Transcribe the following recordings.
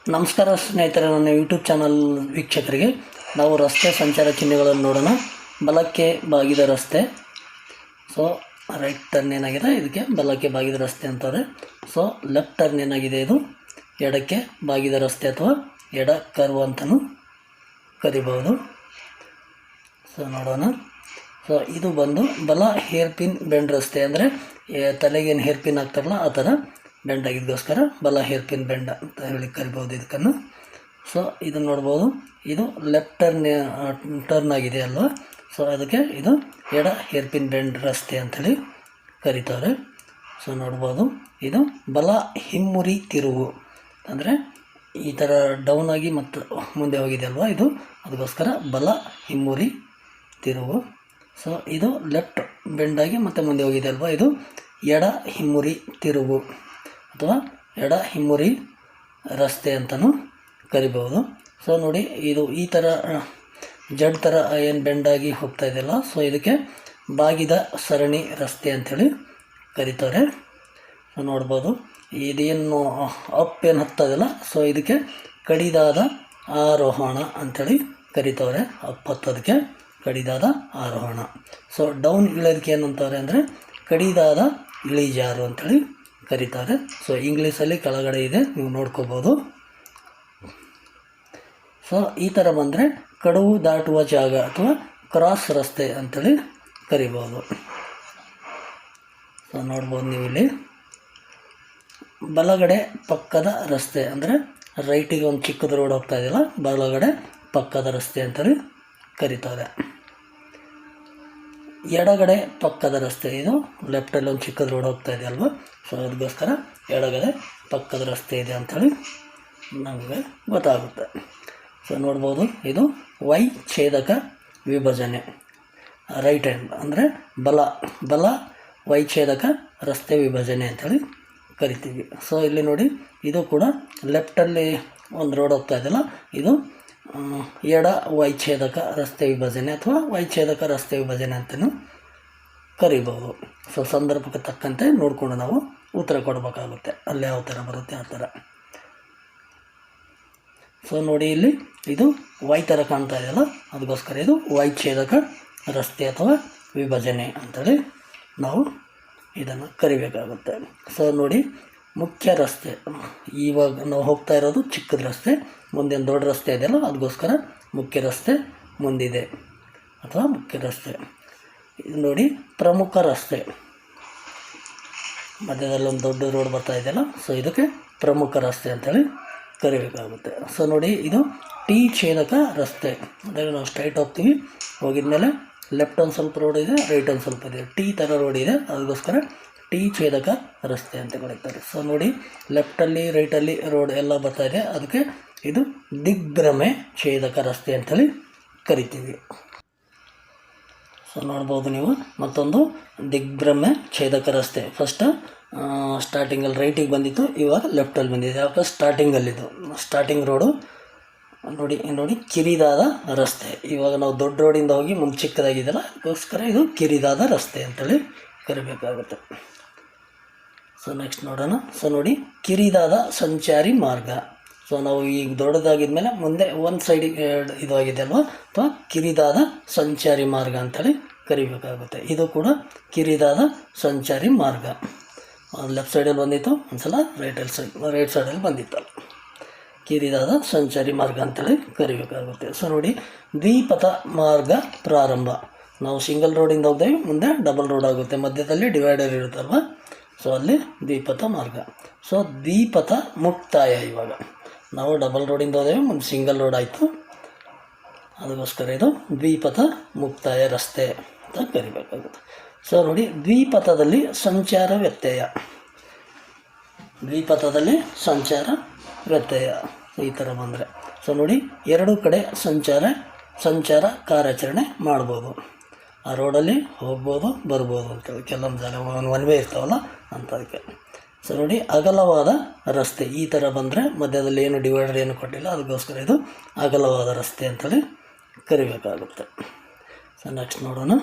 ನಮಸ್ಕಾರ ಸ್ನೇಹಿತರೆ, ನನ್ನ ಯೂಟ್ಯೂಬ್ ಚಾನಲ್ ವೀಕ್ಷಕರಿಗೆ ನಾವು ರಸ್ತೆ ಸಂಚಾರ ಚಿಹ್ನೆಗಳನ್ನು ನೋಡೋಣ. ಬಲಕ್ಕೆ ಬಾಗಿದ ರಸ್ತೆ. ಸೊ ರೈಟ್ ಟರ್ನ್ ಏನಾಗಿದೆ, ಇದಕ್ಕೆ ಬಲಕ್ಕೆ ಬಾಗಿದ ರಸ್ತೆ ಅಂತಾರೆ. ಸೊ ಲೆಫ್ಟ್ ಟರ್ನ್ ಏನಾಗಿದೆ, ಇದು ಎಡಕ್ಕೆ ಬಾಗಿದ ರಸ್ತೆ ಅಥವಾ ಎಡ ಕರ್ವ್ ಅಂತಲೂ ಕರಿಬಹುದು. ಸೊ ನೋಡೋಣ. ಸೊ ಇದು ಬಂದು ಬಲ ಹೇರ್ ಪಿನ್ ಬೆಂಡ್ ರಸ್ತೆ, ಅಂದರೆ ತಲೆಗೇನು ಹೇರ್ ಪಿನ್ ಆಗ್ತಾರಲ್ಲ ಆ ಥರ ಬೆಂಡ್ ಆಗಿದ್ದಕ್ಕೋಸ್ಕರ ಬಲ ಹೇರ್ ಪಿನ್ ಬೆಂಡ್ ಅಂತ ಹೇಳಿ ಕರಿಬೋದು ಇದಕ್ಕನ್ನು. ಸೊ ಇದನ್ನು ನೋಡ್ಬೋದು, ಇದು ಲೆಫ್ಟ್ ಟರ್ನ್ ಆಗಿದೆ ಅಲ್ವಾ. ಸೊ ಅದಕ್ಕೆ ಇದು ಎಡ ಹೇರ್ ಪಿನ್ ಬೆಂಡ್ ರಸ್ತೆ ಅಂಥೇಳಿ ಕರೀತಾರೆ. ಸೊ ನೋಡ್ಬೋದು, ಇದು ಬಲ ಹಿಮ್ಮುರಿ ತಿರುವು, ಅಂದರೆ ಈ ಥರ ಡೌನ್ ಆಗಿ ಮತ್ತು ಮುಂದೆ ಹೋಗಿದೆ ಅಲ್ವಾ, ಇದು ಅದಕ್ಕೋಸ್ಕರ ಬಲ ಹಿಮ್ಮುರಿ ತಿರುವು. ಸೊ ಇದು ಲೆಫ್ಟ್ ಬೆಂಡಾಗಿ ಮತ್ತು ಮುಂದೆ ಹೋಗಿದೆ ಅಲ್ವಾ, ಇದು ಎಡ ಹಿಮ್ಮುರಿ ತಿರುವು ಅಥವಾ ಎಡ ಹಿಮ್ಮುರಿ ರಸ್ತೆ ಅಂತಲೂ ಕರಿಬೋದು. ಸೊ ನೋಡಿ, ಇದು ಈ ಥರ ಜಡ್ ಥರ ಏನು ಬೆಂಡಾಗಿ ಹೋಗ್ತಾ ಇದೆಯಲ್ಲ, ಸೊ ಇದಕ್ಕೆ ಬಾಗಿದ ಸರಣಿ ರಸ್ತೆ ಅಂಥೇಳಿ ಕರೀತಾರೆ. ಸೊ ನೋಡ್ಬೋದು, ಇದೇನು ಅಪ್ ಏನು ಹತ್ತೋದಿಲ್ಲ, ಸೊ ಇದಕ್ಕೆ ಕಡಿದಾದ ಆರೋಹಣ ಅಂಥೇಳಿ ಕರೀತಾರೆ. ಅಪ್ ಹತ್ತೋದಕ್ಕೆ ಕಡಿದಾದ ಆರೋಹಣ. ಸೊ ಡೌನ್ ಇಳಿಯೋದಕ್ಕೆ ಏನಂತಾರೆ ಅಂದರೆ ಕಡಿದಾದ ಇಳಿಜಾರು ಅಂಥೇಳಿ ಕರೀತಾರೆ. ಸೊ ಇಂಗ್ಲೀಷಲ್ಲಿ ಕೆಳಗಡೆ ಇದೆ, ನೀವು ನೋಡ್ಕೋಬೋದು. ಸೊ ಈ ಥರ ಬಂದರೆ ಕಡುವು ದಾಟುವ ಜಾಗ ಅಥವಾ ಕ್ರಾಸ್ ರಸ್ತೆ ಅಂಥೇಳಿ ಕರಿಬೋದು. ಸೊ ನೋಡ್ಬೋದು ನೀವು ಇಲ್ಲಿ ಬಲಗಡೆ ಪಕ್ಕದ ರಸ್ತೆ, ಅಂದರೆ ರೈಟಿಗೆ ಒಂದು ಚಿಕ್ಕದ ರೋಡ್ ಹೋಗ್ತಾ ಇದೆಯಲ್ಲ, ಬಲಗಡೆ ಪಕ್ಕದ ರಸ್ತೆ ಅಂತೇಳಿ ಕರೀತಾರೆ. ಎಡಗಡೆ ಪಕ್ಕದ ರಸ್ತೆ, ಇದು ಲೆಫ್ಟಲ್ಲಿ ಒಂದು ಚಿಕ್ಕದ ರೋಡ್ ಹೋಗ್ತಾ ಇದೆ ಅಲ್ವಾ, ಸೊ ಅದಕ್ಕೋಸ್ಕರ ಎಡಗಡೆ ಪಕ್ಕದ ರಸ್ತೆ ಇದೆ ಅಂಥೇಳಿ ನಮಗೆ ಗೊತ್ತಾಗುತ್ತೆ. ಸೊ ನೋಡ್ಬೋದು, ಇದು ವೈ ಛೇದಕ ವಿಭಜನೆ, ರೈಟ್ ಹ್ಯಾಂಡ್ ಅಂದರೆ ಬಲ ವೈ ಛೇದಕ ರಸ್ತೆ ವಿಭಜನೆ ಅಂಥೇಳಿ ಕರಿತೀವಿ. ಸೊ ಇಲ್ಲಿ ನೋಡಿ, ಇದು ಕೂಡ ಲೆಫ್ಟಲ್ಲಿ ಒಂದು ರೋಡ್ ಹೋಗ್ತಾ ಇದೆಯಲ್ಲ, ಇದು ಎಡ ವೈಚ್ಛೇದಕ ರಸ್ತೆ ವಿಭಜನೆ ಅಥವಾ ವೈಚ್ಛೇದಕ ರಸ್ತೆ ವಿಭಜನೆ ಅಂತಲೂ ಕರಿಬೋದು. ಸೊ ಸಂದರ್ಭಕ್ಕೆ ತಕ್ಕಂತೆ ನೋಡಿಕೊಂಡು ನಾವು ಉತ್ತರ ಕೊಡಬೇಕಾಗುತ್ತೆ, ಅಲ್ಲಿ ಯಾವ ಥರ ಬರುತ್ತೆ ಆ ಥರ. ಸೊ ನೋಡಿ, ಇಲ್ಲಿ ಇದು ವೈ ಥರ ಕಾಣ್ತಾ ಇದೆಯಲ್ಲ, ಅದಕ್ಕೋಸ್ಕರ ಇದು ವೈಚ್ಛೇದಕ ರಸ್ತೆ ಅಥವಾ ವಿಭಜನೆ ಅಂತೇಳಿ ನಾವು ಇದನ್ನು ಕರಿಬೇಕಾಗುತ್ತೆ. ಸೊ ನೋಡಿ, ಮುಖ್ಯ ರಸ್ತೆ, ಇವಾಗ ನಾವು ಹೋಗ್ತಾ ಇರೋದು ಚಿಕ್ಕದ ರಸ್ತೆ, ಮುಂದೆ ಒಂದು ದೊಡ್ಡ ರಸ್ತೆ ಇದೆಯಲ್ಲ, ಅದಕ್ಕೋಸ್ಕರ ಮುಖ್ಯ ರಸ್ತೆ ಮುಂದಿದೆ ಅಥವಾ ಮುಖ್ಯ ರಸ್ತೆ. ಇದು ನೋಡಿ, ಪ್ರಮುಖ ರಸ್ತೆ, ಮಧ್ಯದಲ್ಲಿ ಒಂದು ದೊಡ್ಡ ರೋಡ್ ಬರ್ತಾ ಇದೆಯಲ್ಲ, ಸೊ ಇದಕ್ಕೆ ಪ್ರಮುಖ ರಸ್ತೆ ಅಂತೇಳಿ ಕರಿಬೇಕಾಗುತ್ತೆ. ಸೊ ನೋಡಿ, ಇದು ಟಿ ಛೇದಕ ರಸ್ತೆ, ಅಂದರೆ ನಾವು ಸ್ಟ್ರೈಟ್ ಹೋಗ್ತೀವಿ, ಹೋಗಿದ ಮೇಲೆ ಲೆಫ್ಟ್ ಒಂದು ಸ್ವಲ್ಪ ರೋಡ್ ಇದೆ, ರೈಟ್ ಒಂದು ಸ್ವಲ್ಪ ಇದೆ, ಟಿ ಥರ ರೋಡ್ ಇದೆ, ಅದಕ್ಕೋಸ್ಕರ ಟಿ ಛೇದಕ ರಸ್ತೆ ಅಂತ ಕರೀತಾರೆ. ಸೊ ನೋಡಿ, ಲೆಫ್ಟಲ್ಲಿ ರೈಟಲ್ಲಿ ರೋಡ್ ಎಲ್ಲ ಬರ್ತಾ ಇದೆ, ಅದಕ್ಕೆ ಇದು ದಿಗ್ಭ್ರಮೆ ಛೇದಕ ರಸ್ತೆ ಅಂತೇಳಿ ಕರಿತೀವಿ. ಸೊ ನೋಡ್ಬೋದು ನೀವು, ಮತ್ತೊಂದು ದಿಗ್ಭ್ರಮೆ ಛೇದಕ ರಸ್ತೆ. ಫಸ್ಟ್ ಸ್ಟಾರ್ಟಿಂಗಲ್ಲಿ ರೈಟಿಗೆ ಬಂದಿತ್ತು, ಇವಾಗ ಲೆಫ್ಟಲ್ಲಿ ಬಂದಿದೆ. ಯಾವಾಗ ಸ್ಟಾರ್ಟಿಂಗಲ್ಲಿದ್ದು ಸ್ಟಾರ್ಟಿಂಗ್ ರೋಡು ನೋಡಿ ಕಿರಿದಾದ ರಸ್ತೆ. ಇವಾಗ ನಾವು ದೊಡ್ಡ ರೋಡಿಂದ ಹೋಗಿ ಮುಂದೆ ಚಿಕ್ಕದಾಗಿದ್ದಲ್ಲ, ಅದಕ್ಕೋಸ್ಕರ ಇದು ಕಿರಿದಾದ ರಸ್ತೆ ಅಂತೇಳಿ ಕರಿಬೇಕಾಗುತ್ತೆ. ಸೊ ನೆಕ್ಸ್ಟ್ ನೋಡೋಣ. ಸೊ ನೋಡಿ, ಕಿರಿದಾದ ಸಂಚಾರಿ ಮಾರ್ಗ. ಸೊ ನಾವು ಈಗ ದೊಡ್ಡದಾಗಿದ್ದ ಮೇಲೆ ಮುಂದೆ ಒಂದು ಸೈಡಿಗೆ ಇದಾಗಿದೆ ಅಲ್ವಾ, ಅಥವಾ ಕಿರಿದಾದ ಸಂಚಾರಿ ಮಾರ್ಗ ಅಂತೇಳಿ ಕರಿಬೇಕಾಗುತ್ತೆ. ಇದು ಕೂಡ ಕಿರಿದಾದ ಸಂಚಾರಿ ಮಾರ್ಗ. ಲೆಫ್ಟ್ ಸೈಡಲ್ಲಿ ಬಂದಿತ್ತು ಒಂದ್ಸಲ, ರೈಟ್ ಸೈಡಲ್ಲಿ ಬಂದಿತ್ತಲ್ಲ, ಕಿರಿದಾದ ಸಂಚಾರಿ ಮಾರ್ಗ ಅಂತೇಳಿ ಕರಿಬೇಕಾಗುತ್ತೆ. ಸೊ ನೋಡಿ, ದ್ವಿಪಥ ಮಾರ್ಗ ಪ್ರಾರಂಭ. ನಾವು ಸಿಂಗಲ್ ರೋಡಿಂದ ಹೋಗ್ತೇವೆ, ಮುಂದೆ ಡಬಲ್ ರೋಡ್ ಆಗುತ್ತೆ, ಮಧ್ಯದಲ್ಲಿ ಡಿವೈಡರ್ ಇರುತ್ತಲ್ವ, ಸೊ ಅಲ್ಲಿ ದ್ವಿಪಥ ಮಾರ್ಗ. ಸೊ ದ್ವಿಪಥ ಮುಕ್ತಾಯ, ಇವಾಗ ನಾವು ಡಬಲ್ ರೋಡಿಂದ ಹೋದೇವೆ, ಮುಂದೆ ಸಿಂಗಲ್ ರೋಡ್ ಆಯಿತು, ಅದಕ್ಕೋಸ್ಕರ ಇದು ದ್ವಿಪಥ ಮುಕ್ತಾಯ ರಸ್ತೆ ಅಂತ ಕರಿಬೇಕಾಗುತ್ತೆ. ಸೊ ನೋಡಿ, ದ್ವಿಪಥದಲ್ಲಿ ಸಂಚಾರ ವ್ಯತ್ಯಯ, ದ್ವಿಪಥದಲ್ಲಿ ಸಂಚಾರ ವ್ಯತ್ಯಯ ಈ ಥರ ಬಂದರೆ, ಸೊ ನೋಡಿ, ಎರಡೂ ಕಡೆ ಸಂಚಾರ ಕಾರ್ಯಾಚರಣೆ ಮಾಡ್ಬೋದು, ಆ ರೋಡಲ್ಲಿ ಹೋಗ್ಬೋದು ಬರ್ಬೋದು ಅಂತೇಳಿ. ಕೆಲವೊಂದು ಜಾಗ ಒನ್ ವೇ ಇರ್ತಾವಲ್ಲ ಅಂಥದಕ್ಕೆ. ಸೊ ನೋಡಿ, ಅಗಲವಾದ ರಸ್ತೆ ಈ ಥರ ಬಂದರೆ, ಮಧ್ಯದಲ್ಲಿ ಏನು ಡಿವೈಡರ್ ಏನು ಕೊಟ್ಟಿಲ್ಲ, ಅದಕ್ಕೋಸ್ಕರ ಇದು ಅಗಲವಾದ ರಸ್ತೆ ಅಂತೇಳಿ ಕರಿಬೇಕಾಗುತ್ತೆ. ಸೊ ನೆಕ್ಸ್ಟ್ ನೋಡೋಣ.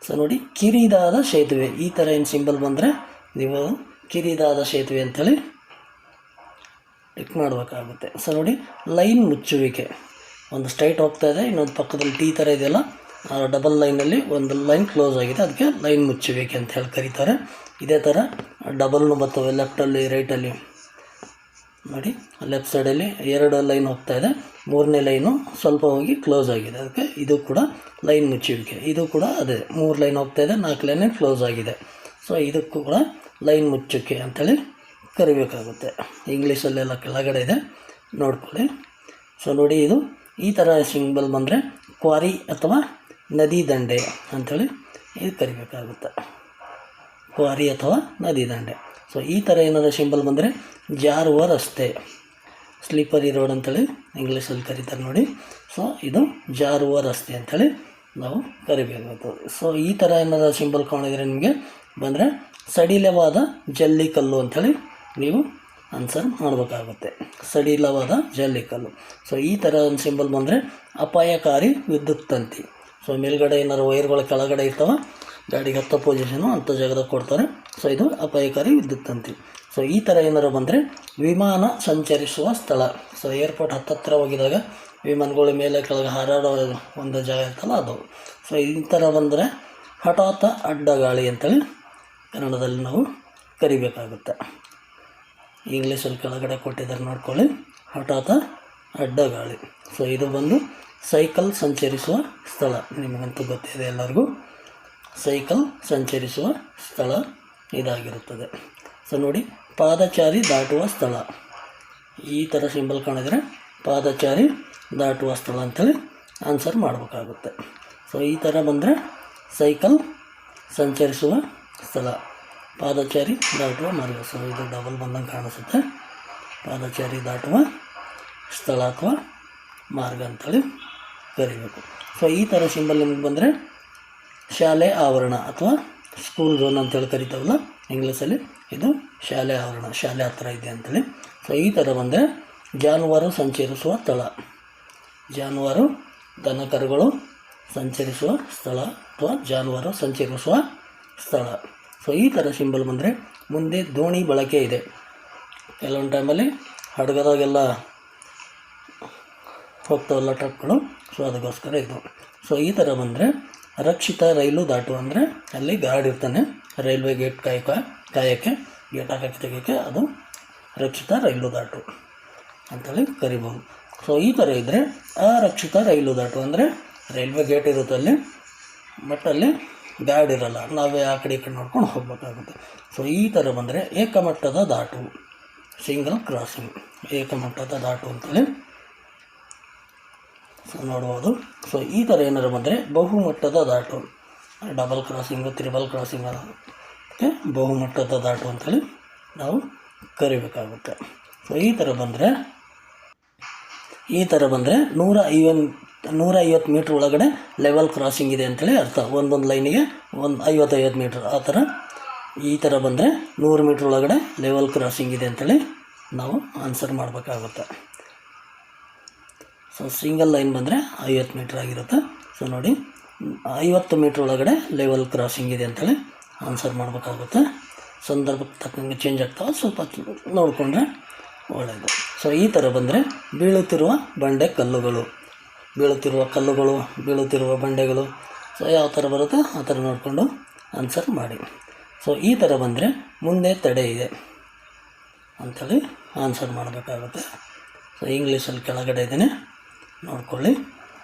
ಸೊ ನೋಡಿ, ಕಿರಿದಾದ ಸೇತುವೆ, ಈ ಥರ ಏನು ಸಿಂಬಲ್ ಬಂದರೆ ನೀವು ಕಿರಿದಾದ ಸೇತುವೆ ಅಂಥೇಳಿ ಟಿಕ್ ಮಾಡಬೇಕಾಗುತ್ತೆ. ಸೊ ನೋಡಿ, ಲೈನ್ ಮುಚ್ಚುವಿಕೆ, ಒಂದು ಸ್ಟ್ರೈಟ್ ಹೋಗ್ತಾ ಇದೆ, ಇನ್ನೊಂದು ಪಕ್ಕದಲ್ಲಿ ಟಿ ಥರ ಇದೆಯಲ್ಲ, ಡಬಲ್ ಲೈನಲ್ಲಿ ಒಂದು ಲೈನ್ ಕ್ಲೋಸ್ ಆಗಿದೆ, ಅದಕ್ಕೆ ಲೈನ್ ಮುಚ್ಚುವಿಕೆ ಅಂತ ಹೇಳಿ ಕರೀತಾರೆ. ಇದೇ ಥರ ಡಬಲ್ನು ಬರ್ತವೆ, ಲೆಫ್ಟಲ್ಲಿ ರೈಟಲ್ಲಿ ನೋಡಿ, ಲೆಫ್ಟ್ ಸೈಡಲ್ಲಿ 2 ಲೈನ್ ಹೋಗ್ತಾ ಇದೆ, 3ನೇ ಲೈನು ಸ್ವಲ್ಪ ಹೋಗಿ ಕ್ಲೋಸ್ ಆಗಿದೆ, ಅದಕ್ಕೆ ಇದು ಕೂಡ ಲೈನ್ ಮುಚ್ಚುವಿಕೆ. ಇದು ಕೂಡ ಅದೇ 3 ಲೈನ್ ಹೋಗ್ತಾ ಇದೆ, 4 ಲೈನ್ ಕ್ಲೋಸ್ ಆಗಿದೆ. ಸೊ ಇದಕ್ಕೂ ಕೂಡ ಲೈನ್ ಮುಚ್ಚುವಿಕೆ ಅಂಥೇಳಿ ಕರಿಬೇಕಾಗುತ್ತೆ. ಇಂಗ್ಲೀಷಲ್ಲೆಲ್ಲ ಕೆಳಗಡೆ ಇದೆ, ನೋಡ್ಕೊಳ್ಳಿ. ಸೊ ನೋಡಿ, ಇದು ಈ ಥರ ಸಿಂಬಲ್ ಬಂದರೆ ಕ್ವಾರಿ ಅಥವಾ ನದಿ ದಂಡೆ ಅಂಥೇಳಿ ಇದು ಕರಿಬೇಕಾಗುತ್ತೆ, ಕ್ವಾರಿ ಅಥವಾ ನದಿ ದಂಡೆ. ಸೊ ಈ ಥರ ಏನಾದರೂ ಸಿಂಬಲ್ ಬಂದರೆ ಜಾರುವ ರಸ್ತೆ, ಸ್ಲಿಪ್ಪರಿ ರೋಡ್ ಅಂಥೇಳಿ ಇಂಗ್ಲೀಷಲ್ಲಿ ಕರೀತಾರೆ ನೋಡಿ. ಸೊ ಇದು ಜಾರುವ ರಸ್ತೆ ಅಂಥೇಳಿ ನಾವು ಕರಿಬೇಕಾಗ್ತದೆ. ಸೊ ಈ ಥರ ಏನಾದರೂ ಸಿಂಬಲ್ ಕಾಣಿದರೆ ನಿಮಗೆ ಬಂದರೆ ಸಡಿಲವಾದ ಜಲ್ಲಿಕಲ್ಲು ಅಂಥೇಳಿ ನೀವು ಆನ್ಸರ್ ಮಾಡಬೇಕಾಗುತ್ತೆ, ಸಡಿಲವಾದ ಜಲ್ಲಿಕಲ್ಲು. ಸೊ ಈ ಥರ ಒಂದು ಸಿಂಬಲ್ ಬಂದರೆ ಅಪಾಯಕಾರಿ ವಿದ್ಯುತ್ ತಂತಿ. ಸೊ ಮೇಲ್ಗಡೆ ಏನಾದ್ರು ವೈರ್ಗಳ ಕೆಳಗಡೆ ಇರ್ತಾವೆ, ಗಾಡಿಗೆ ಹತ್ತೋ ಪೊಸಿಷನು ಅಂಥ ಜಾಗದಾಗ ಕೊಡ್ತಾರೆ. ಸೊ ಇದು ಅಪಾಯಕಾರಿ ವಿದ್ಯುತ್ ತಂತಿ. ಸೊ ಈ ಥರ ಏನಾರು ಬಂದರೆ ವಿಮಾನ ಸಂಚರಿಸುವ ಸ್ಥಳ. ಸೊ ಏರ್ಪೋರ್ಟ್ ಹತ್ತಿರ ಹೋಗಿದಾಗ ವಿಮಾನಗಳ ಮೇಲೆ ಕೆಳಗೆ ಹಾರಾಡೋ ಒಂದು ಜಾಗ ಇರ್ತಲ್ಲ ಅದು. ಸೊ ಈ ಥರ ಬಂದರೆ ಹಠಾತ್ ಅಡ್ಡಗಾಳಿ ಅಂತೇಳಿ ಕನ್ನಡದಲ್ಲಿ ನಾವು ಕರಿಬೇಕಾಗುತ್ತೆ. ಇಂಗ್ಲೀಷಲ್ಲಿ ಕೆಳಗಡೆ ಕೊಟ್ಟಿದ್ದಾರೆ ನೋಡ್ಕೊಳ್ಳಿ, ಹಠಾತ್ ಅಡ್ಡಗಾಳಿ. ಸೊ ಇದು ಬಂದು ಸೈಕಲ್ ಸಂಚರಿಸುವ ಸ್ಥಳ, ನಿಮಗಂತೂ ಗೊತ್ತಿದೆ ಎಲ್ಲರಿಗೂ, ಸೈಕಲ್ ಸಂಚರಿಸುವ ಸ್ಥಳ ಇದಾಗಿರುತ್ತದೆ. ಸೊ ನೋಡಿ, ಪಾದಚಾರಿ ದಾಟುವ ಸ್ಥಳ, ಈ ಥರ ಸಿಂಬಲ್ ಕಾಣಿದರೆ ಪಾದಚಾರಿ ದಾಟುವ ಸ್ಥಳ ಅಂಥೇಳಿ ಆನ್ಸರ್ ಮಾಡಬೇಕಾಗುತ್ತೆ. ಸೊ ಈ ಥರ ಬಂದರೆ ಸೈಕಲ್ ಸಂಚರಿಸುವ ಸ್ಥಳ, ಪಾದಚಾರಿ ದಾಟುವ ಮಾರ್ಗ. ಸೊ ಇದು ಡಬಲ್ ಬಂದಂಗೆ ಕಾಣಿಸುತ್ತೆ, ಪಾದಚಾರಿ ದಾಟುವ ಸ್ಥಳ ಅಥವಾ ಮಾರ್ಗ ಅಂಥೇಳಿ ಕರಿಬೇಕು. ಸೊ ಈ ಥರ ಸಿಂಬಲ್ ನಿಮಗೆ ಬಂದರೆ ಶಾಲೆ ಆವರಣ ಅಥವಾ ಸ್ಕೂಲ್ ಝೋನ್ ಅಂತೇಳಿ ಕರಿತಾವಲ್ಲ ಇಂಗ್ಲೀಷಲ್ಲಿ, ಇದು ಶಾಲೆ ಆವರಣ, ಶಾಲೆ ಹತ್ರ ಇದೆ ಅಂಥೇಳಿ. ಸೊ ಈ ಥರ ಬಂದರೆ ಜಾನುವಾರು ಸಂಚರಿಸುವ ಸ್ಥಳ, ಜಾನುವಾರು ದನ ಕರುಗಳು ಸಂಚರಿಸುವ ಸ್ಥಳ ಅಥವಾ ಜಾನುವಾರು ಸಂಚರಿಸುವ ಸ್ಥಳ. ಸೊ ಈ ಥರ ಸಿಂಬಲ್ ಬಂದರೆ ಮುಂದೆ ದೋಣಿ ಬಳಕೆ ಇದೆ, ಕೆಲವೊಂದು ಟೈಮಲ್ಲಿ ಹಡಗದಾಗೆಲ್ಲ ಹೋಗ್ತಾವಲ್ಲ ಟ್ರಕ್ಗಳು, ಸೊ ಅದಕ್ಕೋಸ್ಕರ ಇದು. ಸೊ ಈ ಥರ ಬಂದರೆ ರಕ್ಷಿತ ರೈಲು ದಾಟು, ಅಂದರೆ ಅಲ್ಲಿ ಗಾರ್ಡ್ ಇರ್ತಾನೆ, ರೈಲ್ವೆ ಗೇಟ್ ಕಾಯೋಕ್ಕೆ ಗೇಟ್ ಹಾಕಕ್ಕೆ ತೆಗೋಕ್ಕೆ, ಅದು ರಕ್ಷಿತ ರೈಲು ದಾಟು ಅಂಥೇಳಿ ಕರಿಬೋದು. ಸೊ ಈ ಥರ ಇದ್ದರೆ ಅರಕ್ಷಿತ ರೈಲು ದಾಟು, ಅಂದರೆ ರೈಲ್ವೆ ಗೇಟ್ ಇರುತ್ತೆ ಅಲ್ಲಿ, ಬಟ್ ಅಲ್ಲಿ ಗಾರ್ಡ್ ಇರೋಲ್ಲ, ನಾವೇ ಆ ಕಡೆ ಈ ಕಡೆ ನೋಡ್ಕೊಂಡು ಹೋಗ್ಬೇಕಾಗುತ್ತೆ. ಸೊ ಈ ಥರ ಬಂದರೆ ಏಕಮಟ್ಟದ ದಾಟು, ಸಿಂಗಲ್ ಕ್ರಾಸಿಂಗ್, ಏಕಮಟ್ಟದ ದಾಟು ಅಂತೇಳಿ ಸೊ ನೋಡ್ಬೋದು. ಸೊ ಈ ಥರ ಏನಾರು ಬಂದರೆ ಬಹುಮಟ್ಟದ Daatu, double crossing triple crossing ಅದಕ್ಕೆ ಬಹುಮಟ್ಟದ ದಾಟು ಅಂಥೇಳಿ ನಾವು ಕರಿಬೇಕಾಗುತ್ತೆ. ಸೊ ಈ ಥರ ಬಂದರೆ 150 ಮೀಟ್ರ್ ಒಳಗಡೆ ಲೆವೆಲ್ ಕ್ರಾಸಿಂಗ್ ಇದೆ ಅಂಥೇಳಿ ಅರ್ಥ, ಒಂದೊಂದು ಲೈನಿಗೆ 50 ಮೀಟ್ರ್ ಆ ಥರ. ಈ ಥರ ಬಂದರೆ 100 ಮೀಟ್ರ್ ಒಳಗಡೆ ಲೆವೆಲ್ ಕ್ರಾಸಿಂಗ್ ಇದೆ ಅಂಥೇಳಿ ನಾವು ಆನ್ಸರ್ ಮಾಡಬೇಕಾಗುತ್ತೆ. ಸೊ ಸಿಂಗಲ್ ಲೈನ್ ಬಂದರೆ 50 ಮೀಟ್ರ್ ಆಗಿರುತ್ತೆ. ಸೊ ನೋಡಿ, 50 ಮೀಟ್ರ್ ಒಳಗಡೆ ಲೆವೆಲ್ ಕ್ರಾಸಿಂಗ್ ಇದೆ ಅಂಥೇಳಿ ಆನ್ಸರ್ ಮಾಡಬೇಕಾಗುತ್ತೆ. ಸಂದರ್ಭಕ್ಕೆ ತಕ್ಕಂಗೆ ಚೇಂಜ್ ಆಗ್ತಾವೆ, ಸ್ವಲ್ಪ ನೋಡಿಕೊಂಡ್ರೆ ಒಳ್ಳೆಯದು. ಸೊ ಈ ಥರ ಬಂದರೆ ಬೀಳುತ್ತಿರುವ ಕಲ್ಲುಗಳು, ಬೀಳುತ್ತಿರುವ ಬಂಡೆಗಳು, ಸೊ ಯಾವ ಥರ ಬರುತ್ತೆ ಆ ಥರ ನೋಡಿಕೊಂಡು ಆನ್ಸರ್ ಮಾಡಿ. ಸೊ ಈ ಥರ ಬಂದರೆ ಮುಂದೆ ತಡೆ ಇದೆ ಅಂಥೇಳಿ ಆನ್ಸರ್ ಮಾಡಬೇಕಾಗುತ್ತೆ. ಸೊ ಇಂಗ್ಲೀಷಲ್ಲಿ ಕೆಳಗಡೆ ಇದ್ದೇನೆ ನೋಡ್ಕೊಳ್ಳಿ.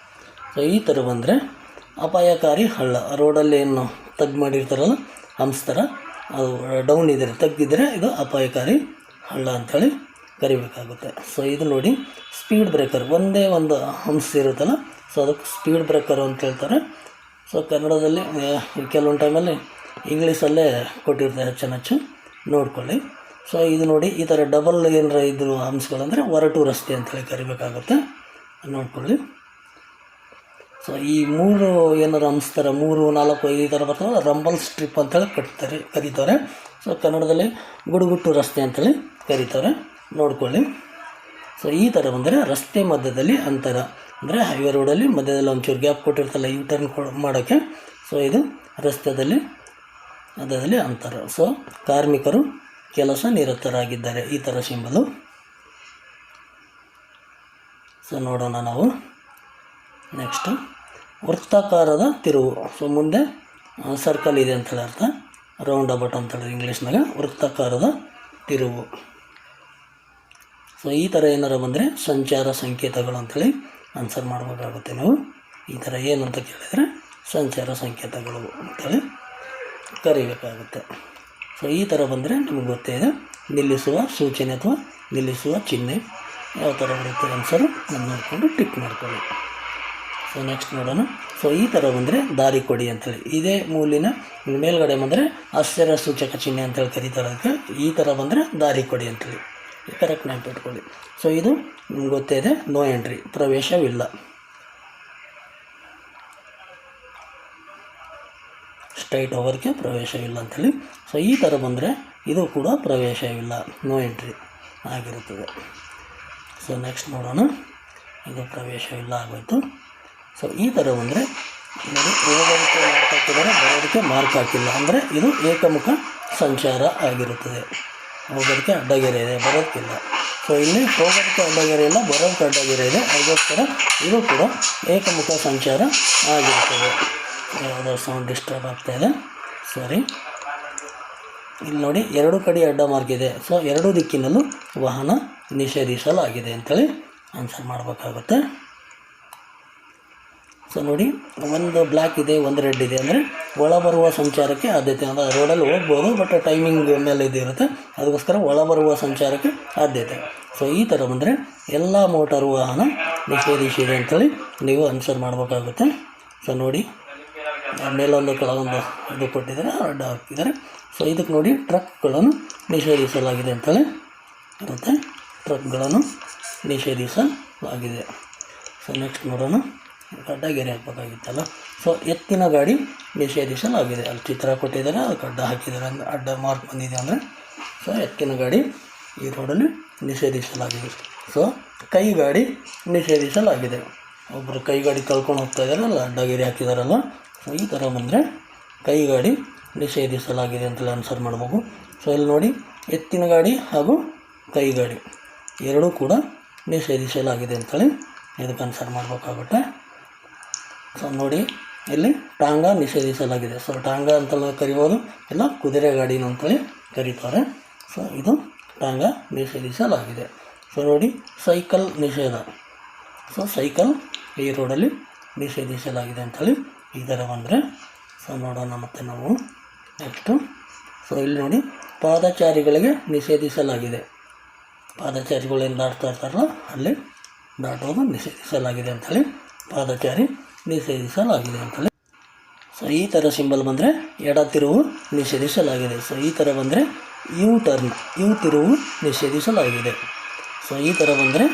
ಸೊ ಈ ಥರ ಬಂದರೆ ಅಪಾಯಕಾರಿ ಹಳ್ಳ, ರೋಡಲ್ಲಿ ಏನು ತಗ್ಗು ಮಾಡಿರ್ತಾರಲ್ಲ ಹಂಪ್ಸ್ ಥರ, ಅದು ಡೌನ್ ಇದ್ದರೆ ತಗ್ಗಿದ್ರೆ ಇದು ಅಪಾಯಕಾರಿ ಹಳ್ಳ ಅಂಥೇಳಿ ಕರಿಬೇಕಾಗುತ್ತೆ. ಸೊ ಇದು ನೋಡಿ, ಸ್ಪೀಡ್ ಬ್ರೇಕರ್, ಒಂದೇ ಒಂದು ಹಂಪ್ಸ್ ಇರುತ್ತಲ್ಲ, ಸೊ ಅದಕ್ಕೆ ಸ್ಪೀಡ್ ಬ್ರೇಕರ್ ಅಂತ ಹೇಳ್ತಾರೆ. ಸೊ ಕನ್ನಡದಲ್ಲಿ ಕೆಲವೊಂದು ಟೈಮಲ್ಲಿ ಇಂಗ್ಲೀಷಲ್ಲೇ ಕೊಟ್ಟಿರ್ತಾರೆ, ಹೆಚ್ಚು ನೋಡ್ಕೊಳ್ಳಿ. ಸೊ ಇದು ನೋಡಿ, ಈ ಥರ ಡಬಲ್ ಏನಾರ ಇದ್ರು ಹಂಪ್ಸ್ಗಳಂದರೆ ಒರಟು ರಸ್ತೆ ಅಂಥೇಳಿ ಕರಿಬೇಕಾಗುತ್ತೆ, ನೋಡ್ಕೊಳ್ಳಿ. ಸೊ ಈ 3 ಏನಾರು ಹಂಪ್ಸ್ ಥರ 3, 4, 5 ಈ ಥರ ಬರ್ತಾವೆ, ರಂಬಲ್ ಸ್ಟ್ರಿಪ್ ಅಂತೇಳಿ ಕರೀತಾರೆ. ಸೊ ಕನ್ನಡದಲ್ಲಿ ಗುಡುಗುಟ್ಟು ರಸ್ತೆ ಅಂತೇಳಿ ಕರೀತಾರೆ, ನೋಡ್ಕೊಳ್ಳಿ. ಸೊ ಈ ಥರ ಬಂದರೆ ರಸ್ತೆ ಮಧ್ಯದಲ್ಲಿ ಅಂತರ, ಅಂದರೆ ಹೈವೇ ರೋಡಲ್ಲಿ ಮಧ್ಯದಲ್ಲಿ ಒಂಚೂರು ಗ್ಯಾಪ್ ಕೊಟ್ಟಿರ್ತಲ್ಲ ಯು ಟರ್ನ್ ಮಾಡೋಕ್ಕೆ, ಸೊ ಇದು ರಸ್ತೆಯಲ್ಲಿ ಮಧ್ಯದಲ್ಲಿ ಅಂತರ. ಸೊ ಕಾರ್ಮಿಕರು ಕೆಲಸ ನಿರತರಾಗಿದ್ದಾರೆ, ಈ ಥರ ಸಿಂಬಲು. ಸೊ ನೋಡೋಣ ನಾವು ನೆಕ್ಸ್ಟು ವೃತ್ತಾಕಾರದ ತಿರುವು. ಸೊ ಮುಂದೆ ಸರ್ಕಲ್ ಇದೆ ಅಂತೇಳಿ ಅರ್ಥ, ರೌಂಡ್ ಅಬೌಟ್ ಅಂತೇಳಿ ಇಂಗ್ಲೀಷ್ನಾಗ ವೃತ್ತಾಕಾರದ ತಿರುವು. ಸೊ ಈ ಥರ ಏನಾರ ಬಂದರೆ ಸಂಚಾರ ಸಂಕೇತಗಳು ಅಂಥೇಳಿ ಆನ್ಸರ್ ಮಾಡಬೇಕಾಗುತ್ತೆ ನೀವು. ಈ ಥರ ಏನಂತ ಕೇಳಿದರೆ ಸಂಚಾರ ಸಂಕೇತಗಳು ಅಂತೇಳಿ ಕರಿಬೇಕಾಗುತ್ತೆ. ಸೊ ಈ ಥರ ಬಂದರೆ ನಿಮಗೆ ಗೊತ್ತೇ ಇದೆ, ನಿಲ್ಲಿಸುವ ಸೂಚನೆ ಅಥವಾ ನಿಲ್ಲಿಸುವ ಚಿಹ್ನೆ ಯಾವ ಥರ ಬರುತ್ತೆ ಆನ್ಸರು ನಾನು ನೋಡಿಕೊಂಡು ಟಿಕ್ ಮಾಡ್ಕೊಳ್ಳಿ. ಸೊ ನೆಕ್ಸ್ಟ್ ನೋಡೋಣ. ಸೊ ಈ ಥರ ಬಂದರೆ ದಾರಿ ಕೊಡಿ ಅಂಥೇಳಿ, ಇದೇ ಮೂಲಿನ ಮೇಲ್ಗಡೆ ಬಂದರೆ ಆಶ್ಚರ್ಯ ಸೂಚಕ ಚಿಹ್ನೆ ಅಂತೇಳಿ ಕರೀತಾರೆ. ಅದಕ್ಕೆ ಈ ಥರ ಬಂದರೆ ದಾರಿ ಕೊಡಿ ಅಂಥೇಳಿ ಕರೆಕ್ಟ್ ನೆನಪಿಟ್ಕೊಳ್ಳಿ. ಸೊ ಇದು ನಿಮ್ಗೆ ಗೊತ್ತೇ ಇದೆ, ನೋ ಎಂಟ್ರಿ, ಪ್ರವೇಶವಿಲ್ಲ. ಸ್ಟ್ರೈಟ್ ಓವರ್ಗೆ ಪ್ರವೇಶವಿಲ್ಲ ಅಂಥೇಳಿ. ಸೊ ಈ ಥರ ಬಂದರೆ ಇದು ಕೂಡ ಪ್ರವೇಶವಿಲ್ಲ, ನೋ ಎಂಟ್ರಿ ಆಗಿರುತ್ತದೆ. ಸೊ ನೆಕ್ಸ್ಟ್ ನೋಡೋಣ. ಇದು ಪ್ರವೇಶವಿಲ್ಲ ಆಗೋಯಿತು. ಸೊ ಈ ಥರ ಬಂದರೆ ನೋಡಿ, ಹೋಗೋದಕ್ಕೆ ಮಾರ್ಕ್ ಹಾಕಿದರೆ ಬರೋದಕ್ಕೆ ಮಾರ್ಕ್ ಹಾಕಿಲ್ಲ ಅಂದರೆ ಇದು ಏಕಮುಖ ಸಂಚಾರ ಆಗಿರುತ್ತದೆ. ಹೋಗೋದಕ್ಕೆ ಅಡ್ಡಗೆರೆ ಇದೆ, ಬರೋದಕ್ಕಿಲ್ಲ. ಸೊ ಇಲ್ಲಿ ಹೋಗೋದಕ್ಕೆ ಅಡ್ಡಗೆರೆ ಇಲ್ಲ, ಬರೋದಕ್ಕೆ ಅಡ್ಡಗೆರೆ ಇದೆ, ಅದಕ್ಕೋಸ್ಕರ ಇದು ಕೂಡ ಏಕಮುಖ ಸಂಚಾರ ಆಗಿರುತ್ತದೆ. ಯಾವುದೋ ಸೌಂಡ್ ಡಿಸ್ಟರ್ಬ್ ಆಗ್ತಾಯಿದೆ, ಸರಿ. ಇಲ್ಲಿ ನೋಡಿ, ಎರಡು ಕಡೆ ಅಡ್ಡ ಮಾರ್ಕ್ ಇದೆ. ಸೊ ಎರಡೂ ದಿಕ್ಕಿನಲ್ಲೂ ವಾಹನ ನಿಷೇಧಿಸಲಾಗಿದೆ ಅಂತೇಳಿ ಆನ್ಸರ್ ಮಾಡಬೇಕಾಗುತ್ತೆ. ಸೊ ನೋಡಿ, ಒಂದು ಬ್ಲ್ಯಾಕ್ ಇದೆ, ಒಂದು ರೆಡ್ ಇದೆ ಅಂದರೆ ಒಳ ಬರುವ ಸಂಚಾರಕ್ಕೆ ಆದ್ಯತೆ. ಅಂದರೆ ರೋಡಲ್ಲಿ ಹೋಗ್ಬೋದು, ಬಟ್ ಟೈಮಿಂಗ್ ಮೇಲೆ ಇದಿರುತ್ತೆ, ಅದಕ್ಕೋಸ್ಕರ ಒಳ ಬರುವ ಸಂಚಾರಕ್ಕೆ ಆದ್ಯತೆ. ಸೊ ಈ ಥರ ಬಂದರೆ ಎಲ್ಲ ಮೋಟಾರು ವಾಹನ ನಿಷೇಧಿಸಿದೆ ಅಂತೇಳಿ ನೀವು ಆನ್ಸರ್ ಮಾಡಬೇಕಾಗುತ್ತೆ. ಸೊ ನೋಡಿ, ಮೇಲೊಂದು ಕೆಳಗೊಂದು ಇದು ಕೊಟ್ಟಿದ್ದಾರೆ, ಅಡ್ಡ ಹಾಕಿದ್ದಾರೆ. ಸೊ ಇದಕ್ಕೆ ನೋಡಿ, ಟ್ರಕ್ಗಳನ್ನು ನಿಷೇಧಿಸಲಾಗಿದೆ ಅಂತೇಳಿ ಇರುತ್ತೆ, ಟ್ರಕ್ಗಳನ್ನು ನಿಷೇಧಿಸಲಾಗಿದೆ. ಸೊ ನೆಕ್ಸ್ಟ್ ನೋಡೋಣ. ಅಡ್ಡಗೆರೆ ಹಾಕಬೇಕಾಗಿತ್ತಲ್ಲ. ಸೊ ಎತ್ತಿನ ಗಾಡಿ ನಿಷೇಧಿಸಲಾಗಿದೆ. ಅಲ್ಲಿ ಚಿತ್ರ ಕೊಟ್ಟಿದ್ದಾರೆ, ಅದಕ್ಕೆ ಅಡ್ಡ ಹಾಕಿದ್ದಾರೆ, ಅಂದರೆ ಅಡ್ಡ ಮಾರ್ಕ್ ಬಂದಿದೆ ಅಂದರೆ ಸೊ ಎತ್ತಿನ ಗಾಡಿ ಈ ರೋಡಲ್ಲಿ ನಿಷೇಧಿಸಲಾಗಿದೆ. ಸೊ ಕೈ ಗಾಡಿ ನಿಷೇಧಿಸಲಾಗಿದೆ. ಒಬ್ಬರು ಕೈ ಗಾಡಿ ಕಳ್ಕೊಂಡು ಹೋಗ್ತಾ ಇದ್ದಾರಲ್ಲ, ಅಡ್ಡಗೆರೆ ಹಾಕಿದಾರಲ್ಲ. ಸೊ ಈ ಥರ ಬಂದರೆ ಕೈ ಗಾಡಿ ನಿಷೇಧಿಸಲಾಗಿದೆ ಅಂತೇಳಿ ಆನ್ಸರ್ ಮಾಡಬೇಕು. ಸೊ ಇಲ್ಲಿ ನೋಡಿ, ಎತ್ತಿನ ಗಾಡಿ ಹಾಗೂ ಕೈ ಗಾಡಿ ಎರಡೂ ಕೂಡ ನಿಷೇಧಿಸಲಾಗಿದೆ ಅಂತೇಳಿ ಇದಕ್ಕೆ ಆನ್ಸರ್ ಮಾಡಬೇಕಾಗುತ್ತೆ. ಸೊ ನೋಡಿ, ಇಲ್ಲಿ ಟಾಂಗ ನಿಷೇಧಿಸಲಾಗಿದೆ. ಸೊ ಟಾಂಗ ಅಂತಲೂ ಕರಿಬೋದು, ಇಲ್ಲ ಕುದುರೆ ಗಾಡಿನ ಅಂತೇಳಿ ಕರೀತಾರೆ. ಸೊ ಇದು ಟಾಂಗ ನಿಷೇಧಿಸಲಾಗಿದೆ. ಸೊ ನೋಡಿ, ಸೈಕಲ್ ನಿಷೇಧ. ಸೊ ಸೈಕಲ್ ಈ ರೋಡಲ್ಲಿ ನಿಷೇಧಿಸಲಾಗಿದೆ ಅಂಥೇಳಿ ಈ ಥರ ಬಂದರೆ. ಸೊ ನೋಡೋಣ ಮತ್ತೆ ನಾವು ನೆಕ್ಸ್ಟು. ಸೊ ಇಲ್ಲಿ ನೋಡಿ, ಪಾದಚಾರಿಗಳಿಗೆ ನಿಷೇಧಿಸಲಾಗಿದೆ. ಪಾದಚಾರಿಗಳೇನು ದಾಟ್ತಾ ಇರ್ತಾರಲ್ಲ, ಅಲ್ಲಿ ದಾಟೋದು ನಿಷೇಧಿಸಲಾಗಿದೆ ಅಂಥೇಳಿ, ಪಾದಚಾರಿ ನಿಷೇಧಿಸಲಾಗಿದೆ ಅಂಥೇಳಿ. ಸೊ ಈ ಥರ ಸಿಂಬಲ್ ಬಂದರೆ ಎಡ ತಿರುವು ನಿಷೇಧಿಸಲಾಗಿದೆ. ಸೊ ಈ ಥರ ಬಂದರೆ ಯು ಟರ್ನ್, ಯು ತಿರುವು ನಿಷೇಧಿಸಲಾಗಿದೆ. ಸೊ ಈ ಥರ ಬಂದರೆ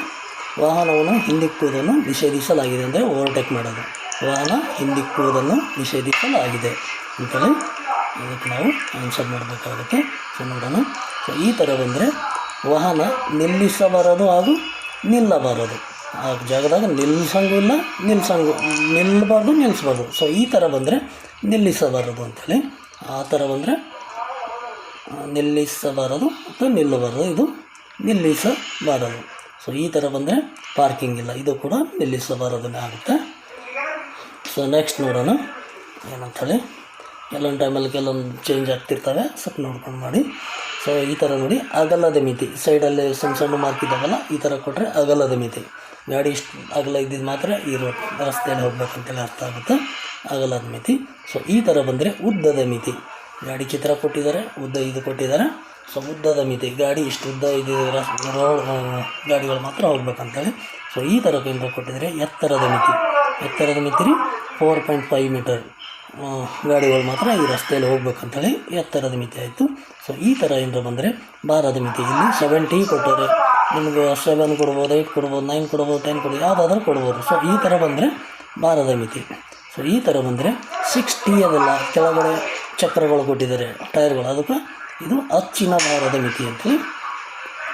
ವಾಹನವನ್ನು ಹಿಂದಿಕ್ಕುವುದನ್ನು ನಿಷೇಧಿಸಲಾಗಿದೆ, ಅಂದರೆ ಓವರ್ಟೇಕ್ ಮಾಡೋದು. ವಾಹನ ಹಿಂದಿಕ್ಕುವುದನ್ನು ನಿಷೇಧಿಸಲಾಗಿದೆ ಅಂತೇಳಿ ಇದಕ್ಕೆ ನಾವು ಆನ್ಸರ್ ಮಾಡಬೇಕಾಗುತ್ತೆ. ಸೊ ನೋಡೋಣ. ಸೊ ಈ ಥರ ಬಂದರೆ ವಾಹನ ನಿಲ್ಲಿಸಬಾರದು ಹಾಗೂ ನಿಲ್ಲಬಾರದು. ಆ ಜಾಗದಾಗ ನಿಲ್ಲಿಸಂಗೂ ಇಲ್ಲ, ನಿಲ್ಲಬಾರ್ದು, ನಿಲ್ಲಿಸ್ಬಾರ್ದು. ಸೊ ಈ ಥರ ಬಂದರೆ ನಿಲ್ಲಿಸಬಾರದು ಅಂಥೇಳಿ. ಆ ಥರ ಬಂದರೆ ನಿಲ್ಲಿಸಬಾರದು ಅಥವಾ ನಿಲ್ಲಬಾರದು, ಇದು ನಿಲ್ಲಿಸಬಾರದು. ಸೊ ಈ ಥರ ಬಂದರೆ ಪಾರ್ಕಿಂಗ್ ಇಲ್ಲ, ಇದು ಕೂಡ ನಿಲ್ಲಿಸಬಾರದನ್ನೇ ಆಗುತ್ತೆ. ಸೊ ನೆಕ್ಸ್ಟ್ ನೋಡೋಣ ಏನಂಥೇಳಿ. ಕೆಲವೊಂದು ಟೈಮಲ್ಲಿ ಕೆಲವೊಂದು ಚೇಂಜ್ ಆಗ್ತಿರ್ತವೆ, ಸ್ವಲ್ಪ ನೋಡ್ಕೊಂಡು ಮಾಡಿ. ಸೊ ಈ ಥರ ನೋಡಿ, ಅಗಲದ ಮಿತಿ. ಸೈಡಲ್ಲಿ ಸಣ್ಣ ಸಣ್ಣ ಮಾರ್ಕ್ ಇದ್ದಾವಲ್ಲ, ಈ ಥರ ಕೊಟ್ಟರೆ ಅಗಲದ ಮಿತಿ. ಗಾಡಿ ಇಷ್ಟು ಅಗಲ ಇದ್ದಿದ್ದು ಮಾತ್ರ ಈ ರಸ್ತೆಯಲ್ಲಿ ಹೋಗ್ಬೇಕಂತೇಳಿ ಅರ್ಥ ಆಗುತ್ತೆ, ಅಗಲದ ಮಿತಿ. ಸೊ ಈ ಥರ ಬಂದರೆ ಉದ್ದದ ಮಿತಿ. ಗಾಡಿ ಚಿತ್ರ ಕೊಟ್ಟಿದ್ದಾರೆ, ಉದ್ದ ಇದು ಕೊಟ್ಟಿದ್ದಾರೆ. ಸೊ ಉದ್ದದ ಮಿತಿ, ಗಾಡಿ ಇಷ್ಟು ಉದ್ದ ಇದು ರೋಡ್ ಗಾಡಿಗಳು ಮಾತ್ರ ಹೋಗ್ಬೇಕಂತೇಳಿ. ಸೊ ಈ ಥರ ಕೇಂದ್ರ ಕೊಟ್ಟಿದ್ದಾರೆ. ಎತ್ತರದ ಮಿತಿ, ಎತ್ತರದ ಮಿತಿ ರೀ 4.5 ಮೀಟರ್ ಗಾಡಿಗಳು ಮಾತ್ರ ಈ ರಸ್ತೆಯಲ್ಲಿ ಹೋಗ್ಬೇಕಂತೇಳಿ ಎತ್ತರದ ಮಿತಿ ಆಯಿತು. ಸೊ ಈ ಥರ ಏನಾರ ಬಂದರೆ ಭಾರದ ಮಿತಿ. ಇಲ್ಲಿ 70 ಕೊಟ್ಟರೆ ನಿಮಗೆ 7 ಕೊಡ್ಬೋದು, 8 ಕೊಡ್ಬೋದು, 9 ಕೊಡ್ಬೋದು, 10 ಕೊಡ್ಬೋದು, ಯಾವುದಾದ್ರೂ ಕೊಡ್ಬೋದು. ಸೊ ಈ ಥರ ಬಂದರೆ ಭಾರದ ಮಿತಿ. ಸೊ ಈ ಥರ ಬಂದರೆ 60 ಅದೆಲ್ಲ ಕೆಳಗಡೆ ಚಕ್ರಗಳು ಕೊಟ್ಟಿದ್ದಾರೆ, ಟೈರ್ಗಳು, ಅದಕ್ಕೆ ಇದು ಅಚ್ಚಿನ ಭಾರದ ಮಿತಿ ಅಂತೇಳಿ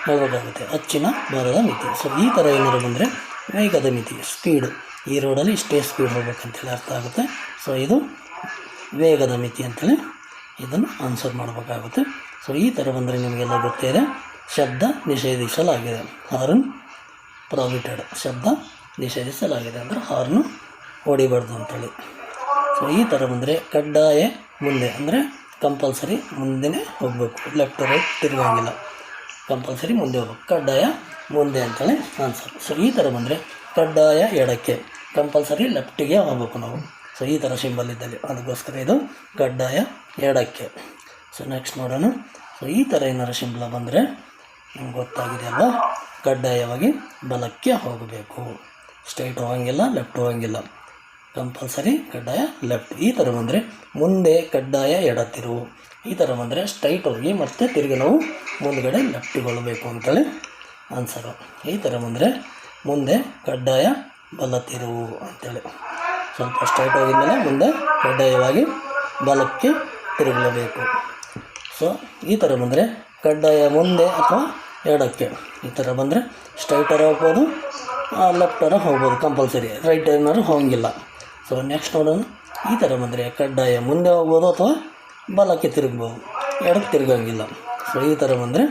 ಹೇಳಬೇಕಾಗುತ್ತೆ, ಅಚ್ಚಿನ ಭಾರದ ಮಿತಿ. ಸೊ ಈ ಥರ ಏನಾರು ಬಂದರೆ ವೇಗದ ಮಿತಿ, ಸ್ಪೀಡ್, ಈ ರೋಡಲ್ಲಿ ಇಷ್ಟೇ ಸ್ಪೀಡ್ ಹೋಗ್ಬೇಕಂತೇಳಿ ಅರ್ಥ ಆಗುತ್ತೆ. ಸೊ ಇದು ವೇಗದ ಮಿತಿ ಅಂತೇಳಿ ಇದನ್ನು ಆನ್ಸರ್ ಮಾಡಬೇಕಾಗುತ್ತೆ. ಸೊ ಈ ಥರ ಬಂದರೆ ನಿಮಗೆಲ್ಲ ಗೊತ್ತೇ ಇದೆ, ಶಬ್ದ ನಿಷೇಧಿಸಲಾಗಿದೆ, ಹಾರ್ನ್ ಪ್ರಾಹಿಬಿಟೆಡ್, ಶಬ್ದ ನಿಷೇಧಿಸಲಾಗಿದೆ. ಅಂದರೆ ಹಾರ್ನು ಹೊಡಿಬಾರ್ದು ಅಂತೇಳಿ. ಸೊ ಈ ಥರ ಬಂದರೆ ಕಡ್ಡಾಯ ಮುಂದೆ ಅಂದರೆ ಕಂಪಲ್ಸರಿ ಮುಂದೆನೇ ಹೋಗಬೇಕು, ಲೆಫ್ಟ್ ರೈಟ್ ತಿರುಗಂಗಿಲ್ಲ, ಕಂಪಲ್ಸರಿ ಮುಂದೆ ಹೋಗ್ಬೇಕು, ಕಡ್ಡಾಯ ಮುಂದೆ ಅಂತೇಳಿ ಆನ್ಸರ್. ಸೊ ಈ ಥರ ಬಂದರೆ ಕಡ್ಡಾಯ ಎಡಕ್ಕೆ, ಕಂಪಲ್ಸರಿ ಲೆಫ್ಟಿಗೆ ಹೋಗ್ಬೇಕು ನಾವು. ಸೊ ಈ ಥರ ಸಿಂಬಲ್ ಇದ್ದಲ್ಲಿ ಅದಕ್ಕೋಸ್ಕರ ಇದು ಕಡ್ಡಾಯ ಎಡಕ್ಕೆ. ಸೊ ನೆಕ್ಸ್ಟ್ ನೋಡೋಣ. ಸೊ ಈ ಥರ ಏನಾರು ಸಿಂಬಲ್ ಬಂದರೆ ನಿಮ್ಗೆ ಗೊತ್ತಾಗಿದೆ ಅಲ್ವಾ, ಕಡ್ಡಾಯವಾಗಿ ಬಲಕ್ಕೆ ಹೋಗಬೇಕು, ಸ್ಟ್ರೈಟ್ ಹೋಗಂಗಿಲ್ಲ, ಲೆಫ್ಟ್ ಹೋಗಂಗಿಲ್ಲ, ಕಂಪಲ್ಸರಿ ಕಡ್ಡಾಯ ಲೆಫ್ಟ್. ಈ ಥರ ಬಂದರೆ ಮುಂದೆ ಕಡ್ಡಾಯ ಎಡ ತಿರುವು. ಈ ಥರ ಬಂದರೆ ಸ್ಟ್ರೈಟ್ ಹೋಗಿ ಮತ್ತೆ ತಿರುಗಿ ನಾವು ಮುಂದುಗಡೆ ಲೆಫ್ಟಿಗೊಳ್ಳಬೇಕು ಅಂತೇಳಿ ಆನ್ಸರು. ಈ ಥರ ಬಂದರೆ ಮುಂದೆ ಕಡ್ಡಾಯ ಬಲ ತಿರುವು ಅಂತೇಳಿ. ಸ್ವಲ್ಪ ಸ್ಟ್ರೈಟ್ ಹೋಗಿದ್ಮೇಲೆ ಮುಂದೆ ಕಡ್ಡಾಯವಾಗಿ ಬಲಕ್ಕೆ ತಿರುಗಲೇಬೇಕು. ಸೊ ಈ ಥರ ಬಂದರೆ ಕಡ್ಡಾಯ ಮುಂದೆ ಅಥವಾ ಎಡಕ್ಕೆ. ಈ ಥರ ಬಂದರೆ ಸ್ಟ್ರೈಟರ ಹೋಗ್ಬೋದು, ಲೆಫ್ಟರ ಹೋಗ್ಬೋದು, ಕಂಪಲ್ಸರಿ ರೈಟ್ ಏನಾದ್ರು ಹೋಗಂಗಿಲ್ಲ. ಸೊ ನೆಕ್ಸ್ಟ್ ನೋಡೋಣ. ಈ ಥರ ಬಂದರೆ ಕಡ್ಡಾಯ ಮುಂದೆ ಹೋಗ್ಬೋದು ಅಥವಾ ಬಲಕ್ಕೆ ತಿರುಗ್ಬೋದು, ಎಡಕ್ಕೆ ತಿರುಗಂಗಿಲ್ಲ. ಸೊ ಈ ಥರ ಬಂದರೆ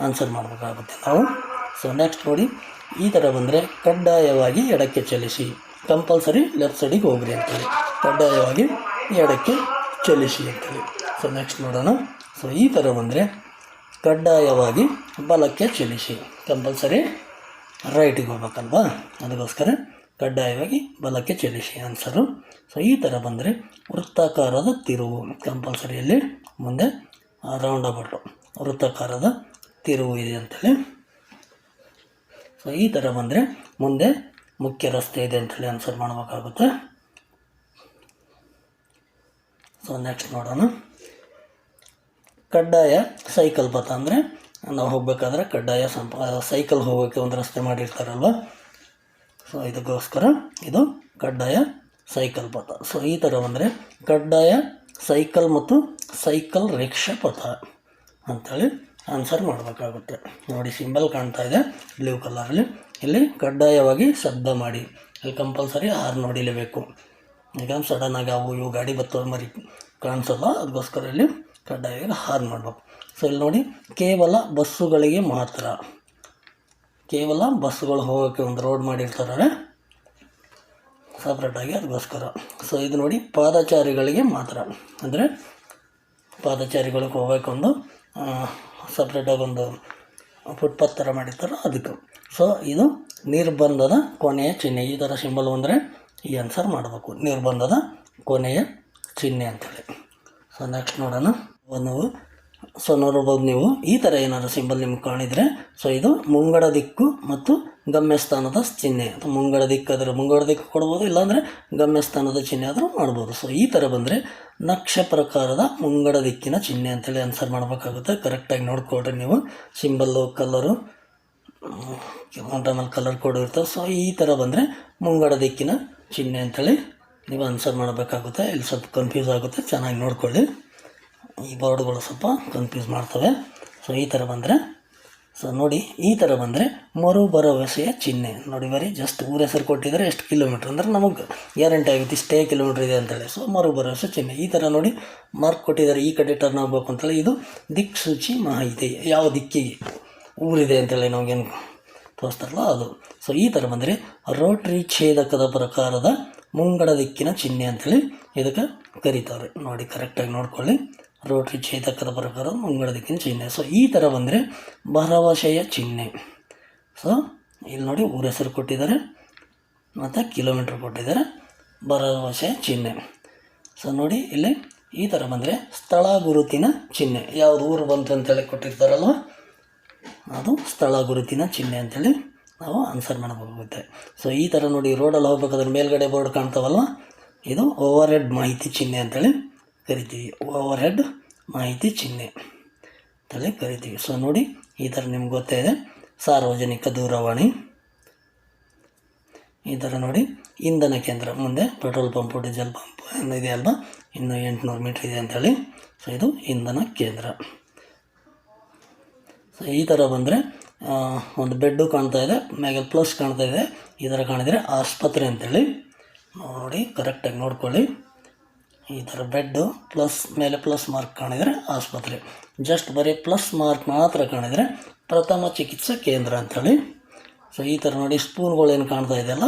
ಆನ್ಸರ್ ಮಾಡಬೇಕಾಗುತ್ತೆ ನಾವು. ಸೊ ನೆಕ್ಸ್ಟ್ ನೋಡಿ. ಈ ಥರ ಬಂದರೆ ಕಡ್ಡಾಯವಾಗಿ ಎಡಕ್ಕೆ ಚಲಿಸಿ, ಕಂಪಲ್ಸರಿ ಲೆಫ್ಟ್ ಸೈಡಿಗೆ ಹೋಗ್ರಿ ಅಂತೇಳಿ, ಕಡ್ಡಾಯವಾಗಿ ಎಡಕ್ಕೆ ಚಲಿಸಿ ಅಂತೇಳಿ. ಸೊ ನೆಕ್ಸ್ಟ್ ನೋಡೋಣ. ಸೊ ಈ ಥರ ಬಂದರೆ ಕಡ್ಡಾಯವಾಗಿ ಬಲಕ್ಕೆ ಚಲಿಸಿ, ಕಂಪಲ್ಸರಿ ರೈಟಿಗೆ ಹೋಗ್ಬೇಕಲ್ವಾ, ಅದಕ್ಕೋಸ್ಕರ ಕಡ್ಡಾಯವಾಗಿ ಬಲಕ್ಕೆ ಚಲಿಸಿ ಆನ್ಸರು. ಸೊ ಈ ಥರ ಬಂದರೆ ವೃತ್ತಾಕಾರದ ತಿರುವು, ಕಂಪಲ್ಸರಿಯಲ್ಲಿ ಮುಂದೆ ರೌಂಡ್ ಅಬೌಟು ವೃತ್ತಾಕಾರದ ತಿರುವು ಇದೆ ಅಂತೇಳಿ. ಸೊ ಈ ಥರ ಬಂದರೆ ಮುಂದೆ ಮುಖ್ಯ ರಸ್ತೆ ಇದೆ ಅಂತೇಳಿ ಆನ್ಸರ್ ಮಾಡಬೇಕಾಗುತ್ತೆ. ಸೊ ನೆಕ್ಸ್ಟ್ ನೋಡೋಣ. ಕಡ್ಡಾಯ ಸೈಕಲ್ ಪಥ ಅಂದರೆ ನಾವು ಹೋಗಬೇಕಾದ್ರೆ ಕಡ್ಡಾಯ ಸೈಕಲ್ ಹೋಗೋಕ್ಕೆ ಒಂದು ರಸ್ತೆ ಮಾಡಿರ್ತಾರಲ್ವ, ಸೊ ಇದಕ್ಕೋಸ್ಕರ ಇದು ಕಡ್ಡಾಯ ಸೈಕಲ್ ಪಥ. ಸೊ ಈ ಥರ ಬಂದರೆ ಕಡ್ಡಾಯ ಸೈಕಲ್ ಮತ್ತು ಸೈಕಲ್ ರಿಕ್ಷಾ ಪಥ ಅಂಥೇಳಿ ಆನ್ಸರ್ ಮಾಡಬೇಕಾಗುತ್ತೆ. ನೋಡಿ ಸಿಂಬಲ್ ಕಾಣ್ತಾ ಇದೆ ಬ್ಲೂ ಕಲರಲ್ಲಿ, ಇಲ್ಲಿ ಕಡ್ಡಾಯವಾಗಿ ಶಬ್ದ ಮಾಡಿ, ಇಲ್ಲಿ ಕಂಪಲ್ಸರಿ ಹಾರ್ನ್ ಹೊಡಿಲೇಬೇಕು. ಯಾಕಂದ್ರೆ ಸಡನ್ನಾಗಿ ಅವು ಇವು ಗಾಡಿ ಬರ್ತವೆ ಮರಿ ಕಾಣಿಸಲ್ಲ, ಅದಕ್ಕೋಸ್ಕರ ಇಲ್ಲಿ ಕಡ್ಡಾಯವಾಗಿ ಹಾರ್ನ್ ಮಾಡಬೇಕು. ಸೊ ಇಲ್ಲಿ ನೋಡಿ, ಕೇವಲ ಬಸ್ಸುಗಳಿಗೆ ಮಾತ್ರ, ಕೇವಲ ಬಸ್ಸುಗಳು ಹೋಗೋಕ್ಕೆ ಒಂದು ರೋಡ್ ಮಾಡಿರ್ತಾರೆ ಸಪ್ರೇಟಾಗಿ, ಅದಕ್ಕೋಸ್ಕರ. ಸೊ ಇದು ನೋಡಿ ಪಾದಚಾರಿಗಳಿಗೆ ಮಾತ್ರ, ಅಂದರೆ ಪಾದಚಾರಿಗಳಿಗೆ ಹೋಗೋಕ್ಕೊಂದು ಸಪ್ರೇಟಾಗಿ ಒಂದು ಫುಟ್ಪಾತ್ ಥರ ಮಾಡಿರ್ತಾರೆ ಅದಕ್ಕೆ. ಸೊ ಇದು ನಿರ್ಬಂಧದ ಕೊನೆಯ ಚಿಹ್ನೆ. ಈ ಥರ ಸಿಂಬಲ್ ಬಂದರೆ ಈ ಆನ್ಸರ್ ಮಾಡಬೇಕು, ನಿರ್ಬಂಧದ ಕೊನೆಯ ಚಿಹ್ನೆ ಅಂಥೇಳಿ. ಸೊ ನೆಕ್ಸ್ಟ್ ನೋಡೋಣ. ನೋಡ್ಬೋದು ನೀವು ಈ ಥರ ಏನಾದರೂ ಸಿಂಬಲ್ ನಿಮ್ಗೆ ಕಾಣಿದರೆ, ಸೊ ಇದು ಮುಂಗಡ ದಿಕ್ಕು ಮತ್ತು ಗಮ್ಯಸ್ಥಾನದ ಚಿಹ್ನೆ. ಅಥವಾ ಮುಂಗಡ ದಿಕ್ಕಾದರೆ ಮುಂಗಡ ದಿಕ್ಕು ಕೊಡ್ಬೋದು, ಇಲ್ಲಾಂದರೆ ಗಮ್ಯಸ್ಥಾನದ ಚಿಹ್ನೆ ಆದರೂ ಮಾಡ್ಬೋದು. ಸೊ ಈ ಥರ ಬಂದರೆ ನಕ್ಷ ಪ್ರಕಾರದ ಮುಂಗಡ ದಿಕ್ಕಿನ ಚಿಹ್ನೆ ಅಂತೇಳಿ ಆನ್ಸರ್ ಮಾಡಬೇಕಾಗುತ್ತೆ. ಕರೆಕ್ಟಾಗಿ ನೋಡ್ಕೊಳ್ರಿ ನೀವು, ಸಿಂಬಲ್ಲು ಕಲರು ಟೈಮಲ್ಲಿ ಕಲರ್ ಕೋಡ್ ಇರ್ತವೆ. ಸೊ ಈ ಥರ ಬಂದರೆ ಮುಂಗಡ ದಿಕ್ಕಿನ ಚಿಹ್ನೆ ಅಂತೇಳಿ ನೀವು ಆನ್ಸರ್ ಮಾಡಬೇಕಾಗುತ್ತೆ. ಇಲ್ಲಿ ಸ್ವಲ್ಪ ಕನ್ಫ್ಯೂಸ್ ಆಗುತ್ತೆ, ಚೆನ್ನಾಗಿ ನೋಡ್ಕೊಳ್ಳಿ, ಈ ಬೋರ್ಡ್ಗಳು ಸ್ವಲ್ಪ ಕನ್ಫ್ಯೂಸ್ ಮಾಡ್ತವೆ. ಸೊ ಈ ಥರ ಬಂದರೆ, ಸೊ ನೋಡಿ ಈ ಥರ ಬಂದರೆ ಮರು ಭರವಸೆಯ ಚಿಹ್ನೆ. ನೋಡಿ ಬರೀ ಜಸ್ಟ್ ಊರ ಹೆಸರು ಕೊಟ್ಟಿದ್ದಾರೆ, ಎಷ್ಟು ಕಿಲೋಮೀಟ್ರ್ ಅಂದರೆ ನಮಗೆ ಗ್ಯಾರಂಟಿ ಆಗುತ್ತೆ ಇಷ್ಟೇ ಕಿಲೋಮೀಟ್ರ್ ಇದೆ ಅಂತೇಳಿ. ಸೊ ಮರು ಭರವಸೆ ಚಿಹ್ನೆ. ಈ ಥರ ನೋಡಿ ಮಾರ್ಕ್ ಕೊಟ್ಟಿದ್ದಾರೆ, ಈ ಕಡೆ ಟರ್ನ್ ಆಗಬೇಕು ಅಂತೇಳಿ, ಇದು ದಿಕ್ಸೂಚಿ ಮಾಹಿತಿ, ಯಾವ ದಿಕ್ಕಿಗೆ ಊರಿದೆ ಅಂತೇಳಿ ನಮಗೇನು ತೋರಿಸ್ತಾರಲ್ಲ ಅದು. ಸೊ ಈ ಥರ ಬಂದರೆ ರೋಟ್ರಿ ಛೇದಕದ ಪ್ರಕಾರದ ಮುಂಗಡ ದಿಕ್ಕಿನ ಚಿಹ್ನೆ ಅಂಥೇಳಿ ಇದಕ್ಕೆ ಕರೀತಾರೆ. ನೋಡಿ ಕರೆಕ್ಟಾಗಿ ನೋಡ್ಕೊಳ್ಳಿ, ರೋಟ್ರಿ ಛೇದಕದ ಪ್ರಕಾರ ಮುಂಗಡ ದಿಕ್ಕಿನ ಚಿಹ್ನೆ. ಸೊ ಈ ಥರ ಬಂದರೆ ಭರವಸೆಯ ಚಿಹ್ನೆ. ಸೊ ಇಲ್ಲಿ ನೋಡಿ ಊರ ಹೆಸರು ಕೊಟ್ಟಿದ್ದಾರೆ ಮತ್ತು ಕಿಲೋಮೀಟ್ರ್ ಕೊಟ್ಟಿದ್ದಾರೆ, ಭರವಸೆಯ ಚಿಹ್ನೆ. ಸೊ ನೋಡಿ ಇಲ್ಲಿ ಈ ಥರ ಬಂದರೆ ಸ್ಥಳ ಗುರುತಿನ ಚಿಹ್ನೆ, ಯಾವುದು ಊರು ಬಂತು ಅಂತೇಳಿ ಕೊಟ್ಟಿರ್ತಾರಲ್ವ, ಅದು ಸ್ಥಳ ಗುರುತಿನ ಚಿಹ್ನೆ ಅಂಥೇಳಿ ನಾವು ಆನ್ಸರ್ ಮಾಡಬೇಕಾಗುತ್ತೆ. ಸೊ ಈ ಥರ ನೋಡಿ ರೋಡಲ್ಲಿ ಹೋಗ್ಬೇಕಾದ್ರೆ ಮೇಲ್ಗಡೆ ಬೋರ್ಡ್ ಕಾಣ್ತಾವಲ್ವ, ಇದು ಓವರ್ ಹೆಡ್ ಮಾಹಿತಿ ಚಿಹ್ನೆ ಅಂತೇಳಿ ಕರಿತೀವಿ, ಓವರ್ ಹೆಡ್ ಮಾಹಿತಿ ಚಿಹ್ನೆ ಅಂತೇಳಿ ಕರಿತೀವಿ. ಸೊ ನೋಡಿ ಈ ಥರ ನಿಮ್ಗೆ ಗೊತ್ತೇ ಇದೆ, ಸಾರ್ವಜನಿಕ ದೂರವಾಣಿ. ಈ ಥರ ನೋಡಿ ಇಂಧನ ಕೇಂದ್ರ, ಮುಂದೆ ಪೆಟ್ರೋಲ್ ಪಂಪು ಡೀಸೆಲ್ ಪಂಪು ಇದೆ ಅಲ್ವಾ, ಇನ್ನು 800 ಮೀಟ್ರ್ ಇದೆ ಅಂಥೇಳಿ. ಸೊ ಇದು ಇಂಧನ ಕೇಂದ್ರ. ಸೊ ಈ ಥರ ಬಂದರೆ ಒಂದು ಬೆಡ್ಡು ಕಾಣ್ತಾ ಇದೆ, ಮ್ಯಾಗೆ ಪ್ಲಸ್ ಕಾಣ್ತಾ ಇದೆ, ಈ ಥರ ಕಾಣಿದರೆ ಆಸ್ಪತ್ರೆ ಅಂತೇಳಿ ನೋಡಿ ಕರೆಕ್ಟಾಗಿ ನೋಡ್ಕೊಳ್ಳಿ. ಈ ಥರ ಬೆಡ್ಡು ಪ್ಲಸ್ ಮೇಲೆ ಪ್ಲಸ್ ಮಾರ್ಕ್ ಕಾಣಿದರೆ ಆಸ್ಪತ್ರೆ, ಜಸ್ಟ್ ಬರೀ ಪ್ಲಸ್ ಮಾರ್ಕ್ ಮಾತ್ರ ಕಾಣಿದರೆ ಪ್ರಥಮ ಚಿಕಿತ್ಸಾ ಕೇಂದ್ರ ಅಂಥೇಳಿ. ಸೊ ಈ ಥರ ನೋಡಿ ಸ್ಪೂನ್ಗಳೇನು ಕಾಣ್ತಾ ಇದೆಯಲ್ಲ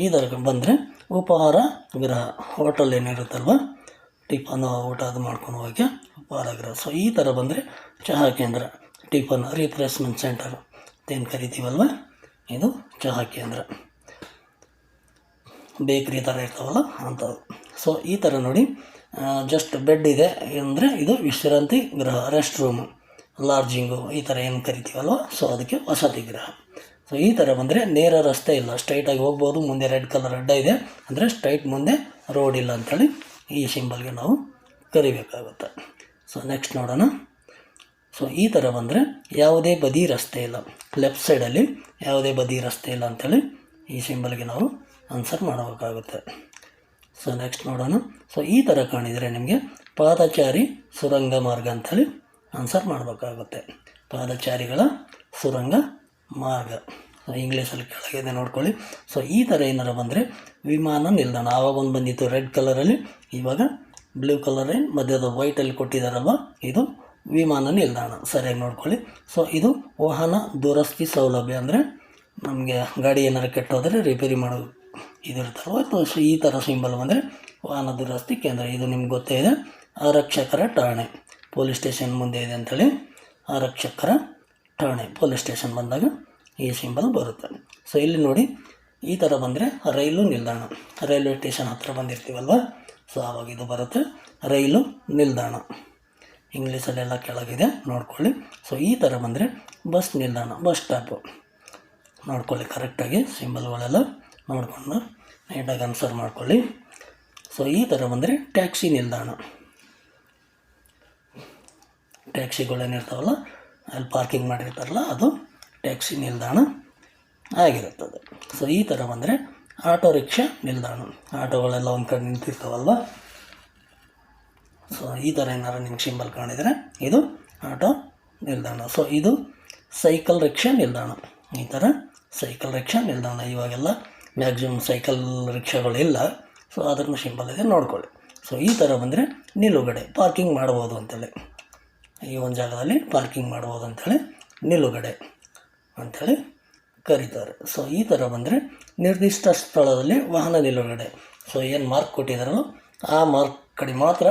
ಈ ಥರ ಬಂದರೆ ಉಪಹಾರ ಗೃಹ, ಹೋಟೆಲ್ ಏನಿರುತ್ತಲ್ವ ಟಿಫನ್ ಊಟ ಅದು ಮಾಡ್ಕೊಂಡು ಹೋಗಿ ಉಪಹಾರ ಗೃಹ. ಸೊ ಈ ಥರ ಬಂದರೆ ಚಹಾ ಕೇಂದ್ರ, ಟಿಫನ್ ರಿಫ್ರೆಶ್ಮೆಂಟ್ ಸೆಂಟರ್ ಏನು ಕರಿತೀವಲ್ವ ಇದು ಚಹಾ ಕೇಂದ್ರ. ಬೇಕ್ರಿ ಥರ ಇರ್ತಾವಲ್ಲ ಅಂಥವು. ಸೊ ಈ ಥರ ನೋಡಿ ಜಸ್ಟ್ ಬೆಡ್ ಇದೆ ಅಂದರೆ ಇದು ವಿಶ್ರಾಂತಿ ಗೃಹ, ರೆಸ್ಟ್ ರೂಮು, ಲಾಡ್ಜಿಂಗು ಈ ಥರ ಏನು ಕರಿತೀವಲ್ವ ಸೊ ಅದಕ್ಕೆ ವಸತಿ ಗೃಹ. ಸೊ ಈ ಥರ ಬಂದರೆ ನೇರ ರಸ್ತೆ ಇಲ್ಲ, ಸ್ಟ್ರೈಟಾಗಿ ಹೋಗ್ಬೋದು. ಮುಂದೆ ರೆಡ್ ಕಲರ್ ಅಡ್ಡ ಇದೆ ಅಂದರೆ ಸ್ಟ್ರೈಟ್ ಮುಂದೆ ರೋಡ್ ಇಲ್ಲ ಅಂಥೇಳಿ ಈ ಸಿಂಬಲ್ಗೆ ನಾವು ಕರಿಬೇಕಾಗುತ್ತೆ. ಸೊ ನೆಕ್ಸ್ಟ್ ನೋಡೋಣ. ಸೊ ಈ ಥರ ಬಂದರೆ ಯಾವುದೇ ಬದಿ ರಸ್ತೆ ಇಲ್ಲ, ಲೆಫ್ಟ್ ಸೈಡಲ್ಲಿ ಯಾವುದೇ ಬದಿ ರಸ್ತೆ ಇಲ್ಲ ಅಂಥೇಳಿ ಈ ಸಿಂಬಲ್ಗೆ ನಾವು ಆನ್ಸರ್ ಮಾಡಬೇಕಾಗುತ್ತೆ. ಸೊ ನೆಕ್ಸ್ಟ್ ನೋಡೋಣ. ಸೊ ಈ ಥರ ಕಾಣಿದರೆ ನಿಮಗೆ ಪಾದಚಾರಿ ಸುರಂಗ ಮಾರ್ಗ ಅಂಥೇಳಿ ಆನ್ಸರ್ ಮಾಡಬೇಕಾಗುತ್ತೆ. ಪಾದಚಾರಿಗಳ ಸುರಂಗ ಮಾರ್ಗ. ಸೊ ಇಂಗ್ಲೀಷಲ್ಲಿ ಕೆಳಗಿದೆ ನೋಡ್ಕೊಳ್ಳಿ. ಸೊ ಈ ಥರ ಏನಾರ ಬಂದರೆ ವಿಮಾನ ನಿಲ್ದಾಣ, ಆವಾಗ ಒಂದು ಬಂದಿತ್ತು ರೆಡ್ ಕಲರಲ್ಲಿ, ಇವಾಗ ಬ್ಲೂ ಕಲರೇ ಮಧ್ಯದ ವೈಟಲ್ಲಿ ಕೊಟ್ಟಿದ್ದಾರಲ್ವ ಇದು ವಿಮಾನ ನಿಲ್ದಾಣ, ಸರಿಯಾಗಿ ನೋಡ್ಕೊಳ್ಳಿ. ಸೊ ಇದು ವಾಹನ ದುರಸ್ತಿ ಸೌಲಭ್ಯ ಅಂದರೆ ನಮಗೆ ಗಾಡಿ ಏನಾರು ಕೆಟ್ಟೋದರೆ ರಿಪೇರಿ ಮಾಡೋದು ಇದಿರುತ್ತಲ್ವ. ಸೊ ಈ ಥರ ಸಿಂಬಲ್ ಬಂದರೆ ವಾಹನ ದುರಸ್ತಿ ಕೇಂದ್ರ. ಇದು ನಿಮ್ಗೆ ಗೊತ್ತೇ ಇದೆ. ಆರಕ್ಷಕರ ಠಾಣೆ, ಪೊಲೀಸ್ ಸ್ಟೇಷನ್ ಮುಂದೆ ಇದೆ ಅಂಥೇಳಿ ಆರಕ್ಷಕರ ಠಾಣೆ, ಪೊಲೀಸ್ ಸ್ಟೇಷನ್ ಬಂದಾಗ ಈ ಸಿಂಬಲ್ ಬರುತ್ತೆ. ಸೊ ಇಲ್ಲಿ ನೋಡಿ ಈ ಥರ ಬಂದರೆ ರೈಲು ನಿಲ್ದಾಣ, ರೈಲ್ವೆ ಸ್ಟೇಷನ್ ಹತ್ತಿರ ಬಂದಿರ್ತೀವಲ್ವ ಸೊ ಆವಾಗ ಇದು ಬರುತ್ತೆ ರೈಲು ನಿಲ್ದಾಣ. ಇಂಗ್ಲೀಷಲ್ಲೆಲ್ಲ ಕೆಳಗಿದೆ ನೋಡ್ಕೊಳ್ಳಿ. ಸೊ ಈ ಥರ ಬಂದರೆ ಬಸ್ ನಿಲ್ದಾಣ, ಬಸ್ ಸ್ಟಾಪು ನೋಡ್ಕೊಳ್ಳಿ ಕರೆಕ್ಟಾಗಿ ಸಿಂಬಲ್ಗಳೆಲ್ಲ ನೋಡಿಕೊಂಡು ನೀಟಾಗಿ ಆನ್ಸರ್ ಮಾಡ್ಕೊಳ್ಳಿ. ಸೊ ಈ ಥರ ಬಂದರೆ ಟ್ಯಾಕ್ಸಿ ನಿಲ್ದಾಣ, ಟ್ಯಾಕ್ಸಿಗಳೇನಿರ್ತಾವಲ್ಲ ಅಲ್ಲಿ ಪಾರ್ಕಿಂಗ್ ಮಾಡಿರ್ತಾರಲ್ಲ ಅದು ಟ್ಯಾಕ್ಸಿ ನಿಲ್ದಾಣ ಆಗಿರುತ್ತದೆ. ಸೊ ಈ ಥರ ಬಂದರೆ ಆಟೋ ರಿಕ್ಷಾ ನಿಲ್ದಾಣ, ಆಟೋಗಳೆಲ್ಲ ಒಂದು ಕಡೆ ನಿಂತಿರ್ತಾವಲ್ವ ಸೊ ಈ ಥರ ಏನಾರು ನಿಮ್ಗೆ ಸಿಂಬಲ್ ಕಾಣಿದರೆ ಇದು ಆಟೋ ನಿಲ್ದಾಣ. ಸೊ ಇದು ಸೈಕಲ್ ರಿಕ್ಷಾ ನಿಲ್ದಾಣ, ಈ ಥರ ಸೈಕಲ್ ರಿಕ್ಷಾ ನಿಲ್ದಾಣ. ಇವಾಗೆಲ್ಲ ಮ್ಯಾಕ್ಸಿಮಮ್ ಸೈಕಲ್ ರಿಕ್ಷಾಗಳಿಲ್ಲ, ಸೊ ಅದನ್ನು ಸಿಂಬಲ್ ಇದೆ ನೋಡ್ಕೊಳ್ಳಿ. ಸೊ ಈ ಥರ ಬಂದರೆ ನಿಲುಗಡೆ, ಪಾರ್ಕಿಂಗ್ ಮಾಡ್ಬೋದು ಅಂತೇಳಿ, ಈ ಒಂದು ಜಾಗದಲ್ಲಿ ಪಾರ್ಕಿಂಗ್ ಮಾಡ್ಬೋದು ಅಂಥೇಳಿ ನಿಲುಗಡೆ ಅಂಥೇಳಿ ಕರೀತಾರೆ. ಸೊ ಈ ಥರ ಬಂದರೆ ನಿರ್ದಿಷ್ಟ ಸ್ಥಳದಲ್ಲಿ ವಾಹನ ನಿಲುಗಡೆ. ಸೊ ಏನು ಮಾರ್ಕ್ ಕೊಟ್ಟಿದ್ದಾರಲ್ಲ ಆ ಮಾರ್ಕ್ ಕಡೆ ಮಾತ್ರ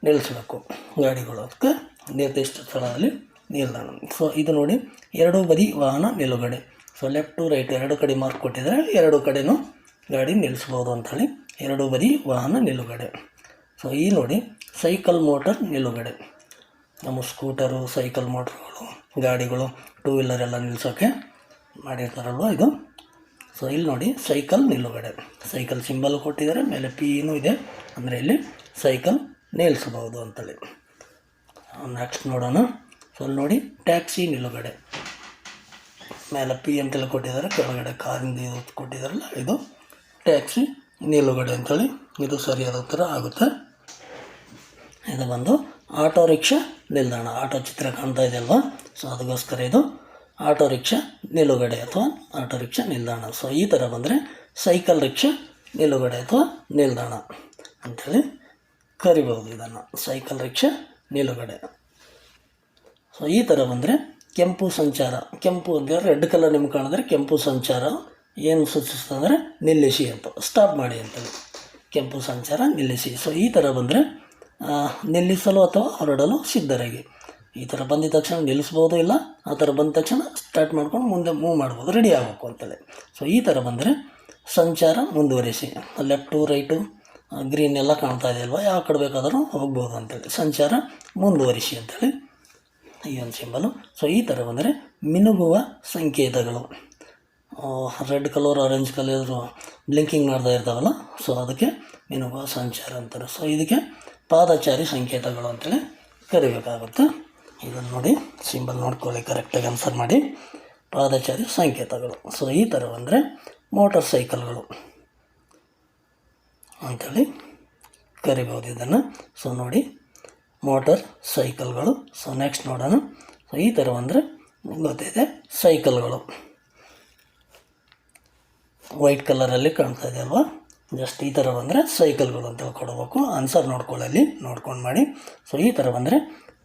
ನಿಲ್ಲಿಸಬೇಕು ಗಾಡಿಗಳು, ಅದಕ್ಕೆ ನಿರ್ದಿಷ್ಟ ಸ್ಥಳದಲ್ಲಿ ನಿಲ್ದಾಣ. ಸೊ ಇದು ನೋಡಿ ಎರಡೂ ಬದಿ ವಾಹನ ನಿಲುಗಡೆ. ಸೊ ಲೆಫ್ಟ್ ಟು ರೈಟ್ ಎರಡು ಕಡೆ ಮಾರ್ಕ್ ಕೊಟ್ಟಿದ್ದಾರೆ, ಎರಡು ಕಡೆನೂ ಗಾಡಿ ನಿಲ್ಲಿಸ್ಬೋದು ಅಂಥೇಳಿ ಎರಡೂ ಬದಿ ವಾಹನ ನಿಲುಗಡೆ. ಸೊ ಈ ನೋಡಿ ಸೈಕಲ್ ಮೋಟರ್ ನಿಲುಗಡೆ, ನಮ್ಮ ಸ್ಕೂಟರು ಸೈಕಲ್ ಮೋಟ್ರುಗಳು ಗಾಡಿಗಳು ಟೂ ವೀಲರ್ ಎಲ್ಲ ನಿಲ್ಲಿಸೋಕ್ಕೆ ಮಾಡಿರ್ತಾರಲ್ವ ಇದು. ಸೊ ಇಲ್ಲಿ ನೋಡಿ ಸೈಕಲ್ ನಿಲುಗಡೆ, ಸೈಕಲ್ ಸಿಂಬಲ್ ಕೊಟ್ಟಿದ್ದಾರೆ, ಮೇಲೆ ಪಿನೂ ಇದೆ ಅಂದರೆ ಇಲ್ಲಿ ಸೈಕಲ್ ನಿಲ್ಲಿಸಬಹುದು ಅಂತೇಳಿ. ನೆಕ್ಸ್ಟ್ ನೋಡೋಣ. ಸೊ ಅಲ್ಲಿ ನೋಡಿ ಟ್ಯಾಕ್ಸಿ ನಿಲುಗಡೆ, ಮೇಲೆ ಪಿ ಅಂತೆಲ್ಲ ಕೊಟ್ಟಿದ್ದಾರೆ, ಕೆಳಗಡೆ ಕಾರಿಂದ ಇದು ಕೊಟ್ಟಿದ್ದಾರಲ್ಲ ಇದು ಟ್ಯಾಕ್ಸಿ ನಿಲುಗಡೆ ಅಂಥೇಳಿ ಇದು ಸರಿಯಾದ ಉತ್ತರ ಆಗುತ್ತೆ. ಇದು ಬಂದು ಆಟೋ ರಿಕ್ಷಾ ನಿಲ್ದಾಣ, ಆಟೋ ಚಿತ್ರ ಕಾಣ್ತಾ ಇದೆ ಅಲ್ವಾ ಸೊ ಅದಕ್ಕೋಸ್ಕರ ಇದು ಆಟೋ ರಿಕ್ಷಾ ನಿಲುಗಡೆ ಅಥವಾ ಆಟೋ ರಿಕ್ಷಾ ನಿಲ್ದಾಣ. ಸೊ ಈ ಥರ ಬಂದರೆ ಸೈಕಲ್ ರಿಕ್ಷಾ ನಿಲುಗಡೆ ಅಥವಾ ನಿಲ್ದಾಣ ಅಂಥೇಳಿ ಕರಿಬೋದು ಇದನ್ನು, ಸೈಕಲ್ ರಿಕ್ಷಾ ನಿಲುಗಡೆ. ಸೊ ಈ ಥರ ಬಂದರೆ ಕೆಂಪು ಸಂಚಾರ, ಕೆಂಪು ಅಂದರೆ ರೆಡ್ ಕಲರ್ ನಿಮ್ಗೆ ಕಾಣಿದ್ರೆ ಕೆಂಪು ಸಂಚಾರ ಏನು ಸೂಚಿಸ್ತದೆ ಅಂದರೆ ನಿಲ್ಲಿಸಿ ಅಂತ, ಸ್ಟಾಪ್ ಮಾಡಿ ಅಂತೇಳಿ ಕೆಂಪು ಸಂಚಾರ ನಿಲ್ಲಿಸಿ. ಸೊ ಈ ಥರ ಬಂದರೆ ನಿಲ್ಲಿಸಲು ಅಥವಾ ಹೊರಡಲು ಸಿದ್ಧರಾಗಿ, ಈ ಥರ ಬಂದಿದ ತಕ್ಷಣ ನಿಲ್ಲಿಸ್ಬೋದು, ಇಲ್ಲ ಆ ಥರ ಬಂದ ತಕ್ಷಣ ಸ್ಟಾರ್ಟ್ ಮಾಡ್ಕೊಂಡು ಮುಂದೆ ಮೂವ್ ಮಾಡ್ಬೋದು, ರೆಡಿ ಆಗಬೇಕು ಅಂತೇಳಿ. ಸೊ ಈ ಥರ ಬಂದರೆ ಸಂಚಾರ ಮುಂದುವರಿಸಿ, ಲೆಫ್ಟು ರೈಟು ಗ್ರೀನ್ ಎಲ್ಲ ಕಾಣ್ತಾ ಇದೆ ಅಲ್ವಾ, ಯಾವ ಕಡೆ ಬೇಕಾದರೂ ಹೋಗ್ಬೋದು ಅಂತೇಳಿ ಸಂಚಾರ ಮುಂದುವರಿಸಿ ಅಂತೇಳಿ ಈ ಒಂದು ಸಿಂಬಲು. ಸೊ ಈ ಥರ ಬಂದರೆ ಮಿನುಗುವ ಸಂಕೇತಗಳು, red colour orange colour blinking ಮಾಡ್ತಾ ಇರ್ತಾವಲ್ಲ ಸೊ ಅದಕ್ಕೆ ಮಿನುಗುವ ಸಂಚಾರ ಅಂತಾರೆ. ಸೊ ಇದಕ್ಕೆ ಪಾದಚಾರಿ ಸಂಕೇತಗಳು ಅಂತೇಳಿ ಕರಿಬೇಕಾಗುತ್ತೆ. ಇದನ್ನು ನೋಡಿ ಸಿಂಬಲ್ ನೋಡ್ಕೊಳ್ಳಿ, ಕರೆಕ್ಟಾಗಿ ಆನ್ಸರ್ ಮಾಡಿ. ಪಾದಚಾರಿ ಸಂಕೇತಗಳು. ಸೊ ಈ ಥರ ಬಂದರೆ ಮೋಟರ್ ಸೈಕಲ್ಗಳು ಅಂಥೇಳಿ ಕರಿಬೋದು ಇದನ್ನು. ಸೊ ನೋಡಿ ಮೋಟರ್ ಸೈಕಲ್ಗಳು. ಸೊ ನೆಕ್ಸ್ಟ್ ನೋಡೋಣ. ಸೊ ಈ ಥರ ಬಂದರೆ ಗೊತ್ತಿದೆ ಸೈಕಲ್ಗಳು, ವೈಟ್ ಕಲರಲ್ಲಿ ಕಾಣ್ತಾ ಇದೆ ಅಲ್ವಾ, ಜಸ್ಟ್ ಈ ಥರ ಬಂದರೆ ಸೈಕಲ್ಗಳು ಅಂತ ಕೊಡಬೇಕು. ಆನ್ಸರ್ ನೋಡ್ಕೊಳ್ಳಿ, ನೋಡ್ಕೊಂಡು ಮಾಡಿ. ಸೊ ಈ ಥರ ಬಂದರೆ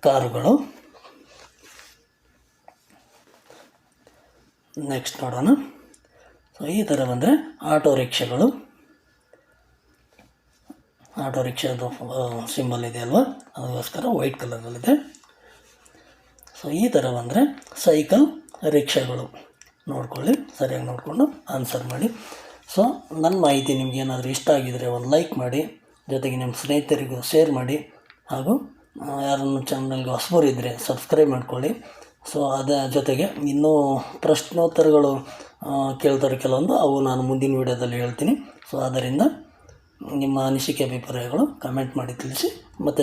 ಕಾರುಗಳು. ನೆಕ್ಸ್ಟ್ ನೋಡೋಣ. ಸೊ ಈ ಥರ ಬಂದರೆ ಆಟೋ ರಿಕ್ಷಾಗಳು, ಆಟೋ ರಿಕ್ಷಾದು ಸಿಂಬಲ್ ಇದೆ ಅಲ್ವಾ, ಅದಕ್ಕೋಸ್ಕರ ವೈಟ್ ಕಲರಲ್ಲಿದೆ. ಸೊ ಈ ಥರ ಬಂದರೆ ಸೈಕಲ್ ರಿಕ್ಷಾಗಳು. ನೋಡ್ಕೊಳ್ಳಿ, ಸರಿಯಾಗಿ ನೋಡಿಕೊಂಡು ಆನ್ಸರ್ ಮಾಡಿ. ಸೊ ನನ್ನ ಮಾಹಿತಿ ನಿಮ್ಗೆ ಏನಾದರೂ ಇಷ್ಟ ಆಗಿದರೆ ಒಂದು ಲೈಕ್ ಮಾಡಿ, ಜೊತೆಗೆ ನಿಮ್ಮ ಸ್ನೇಹಿತರಿಗೂ ಶೇರ್ ಮಾಡಿ, ಹಾಗೂ ಯಾರನ್ನು ಚಾನಲ್ಗೆ ಹೊಸಬರಿದ್ದರೆ ಸಬ್ಸ್ಕ್ರೈಬ್ ಮಾಡ್ಕೊಳ್ಳಿ. ಸೊ ಅದರ ಜೊತೆಗೆ ಇನ್ನೂ ಪ್ರಶ್ನೋತ್ತರಗಳು ಕೇಳ್ತಾರೆ ಕೆಲವೊಂದು, ಅವು ನಾನು ಮುಂದಿನ ವೀಡಿಯೋದಲ್ಲಿ ಹೇಳ್ತೀನಿ. ಸೊ ಆದ್ದರಿಂದ ನಿಮ್ಮ ಅನಿಸಿಕೆ ಅಭಿಪ್ರಾಯಗಳು ಕಮೆಂಟ್ ಮಾಡಿ ತಿಳಿಸಿ. ಮತ್ತೆ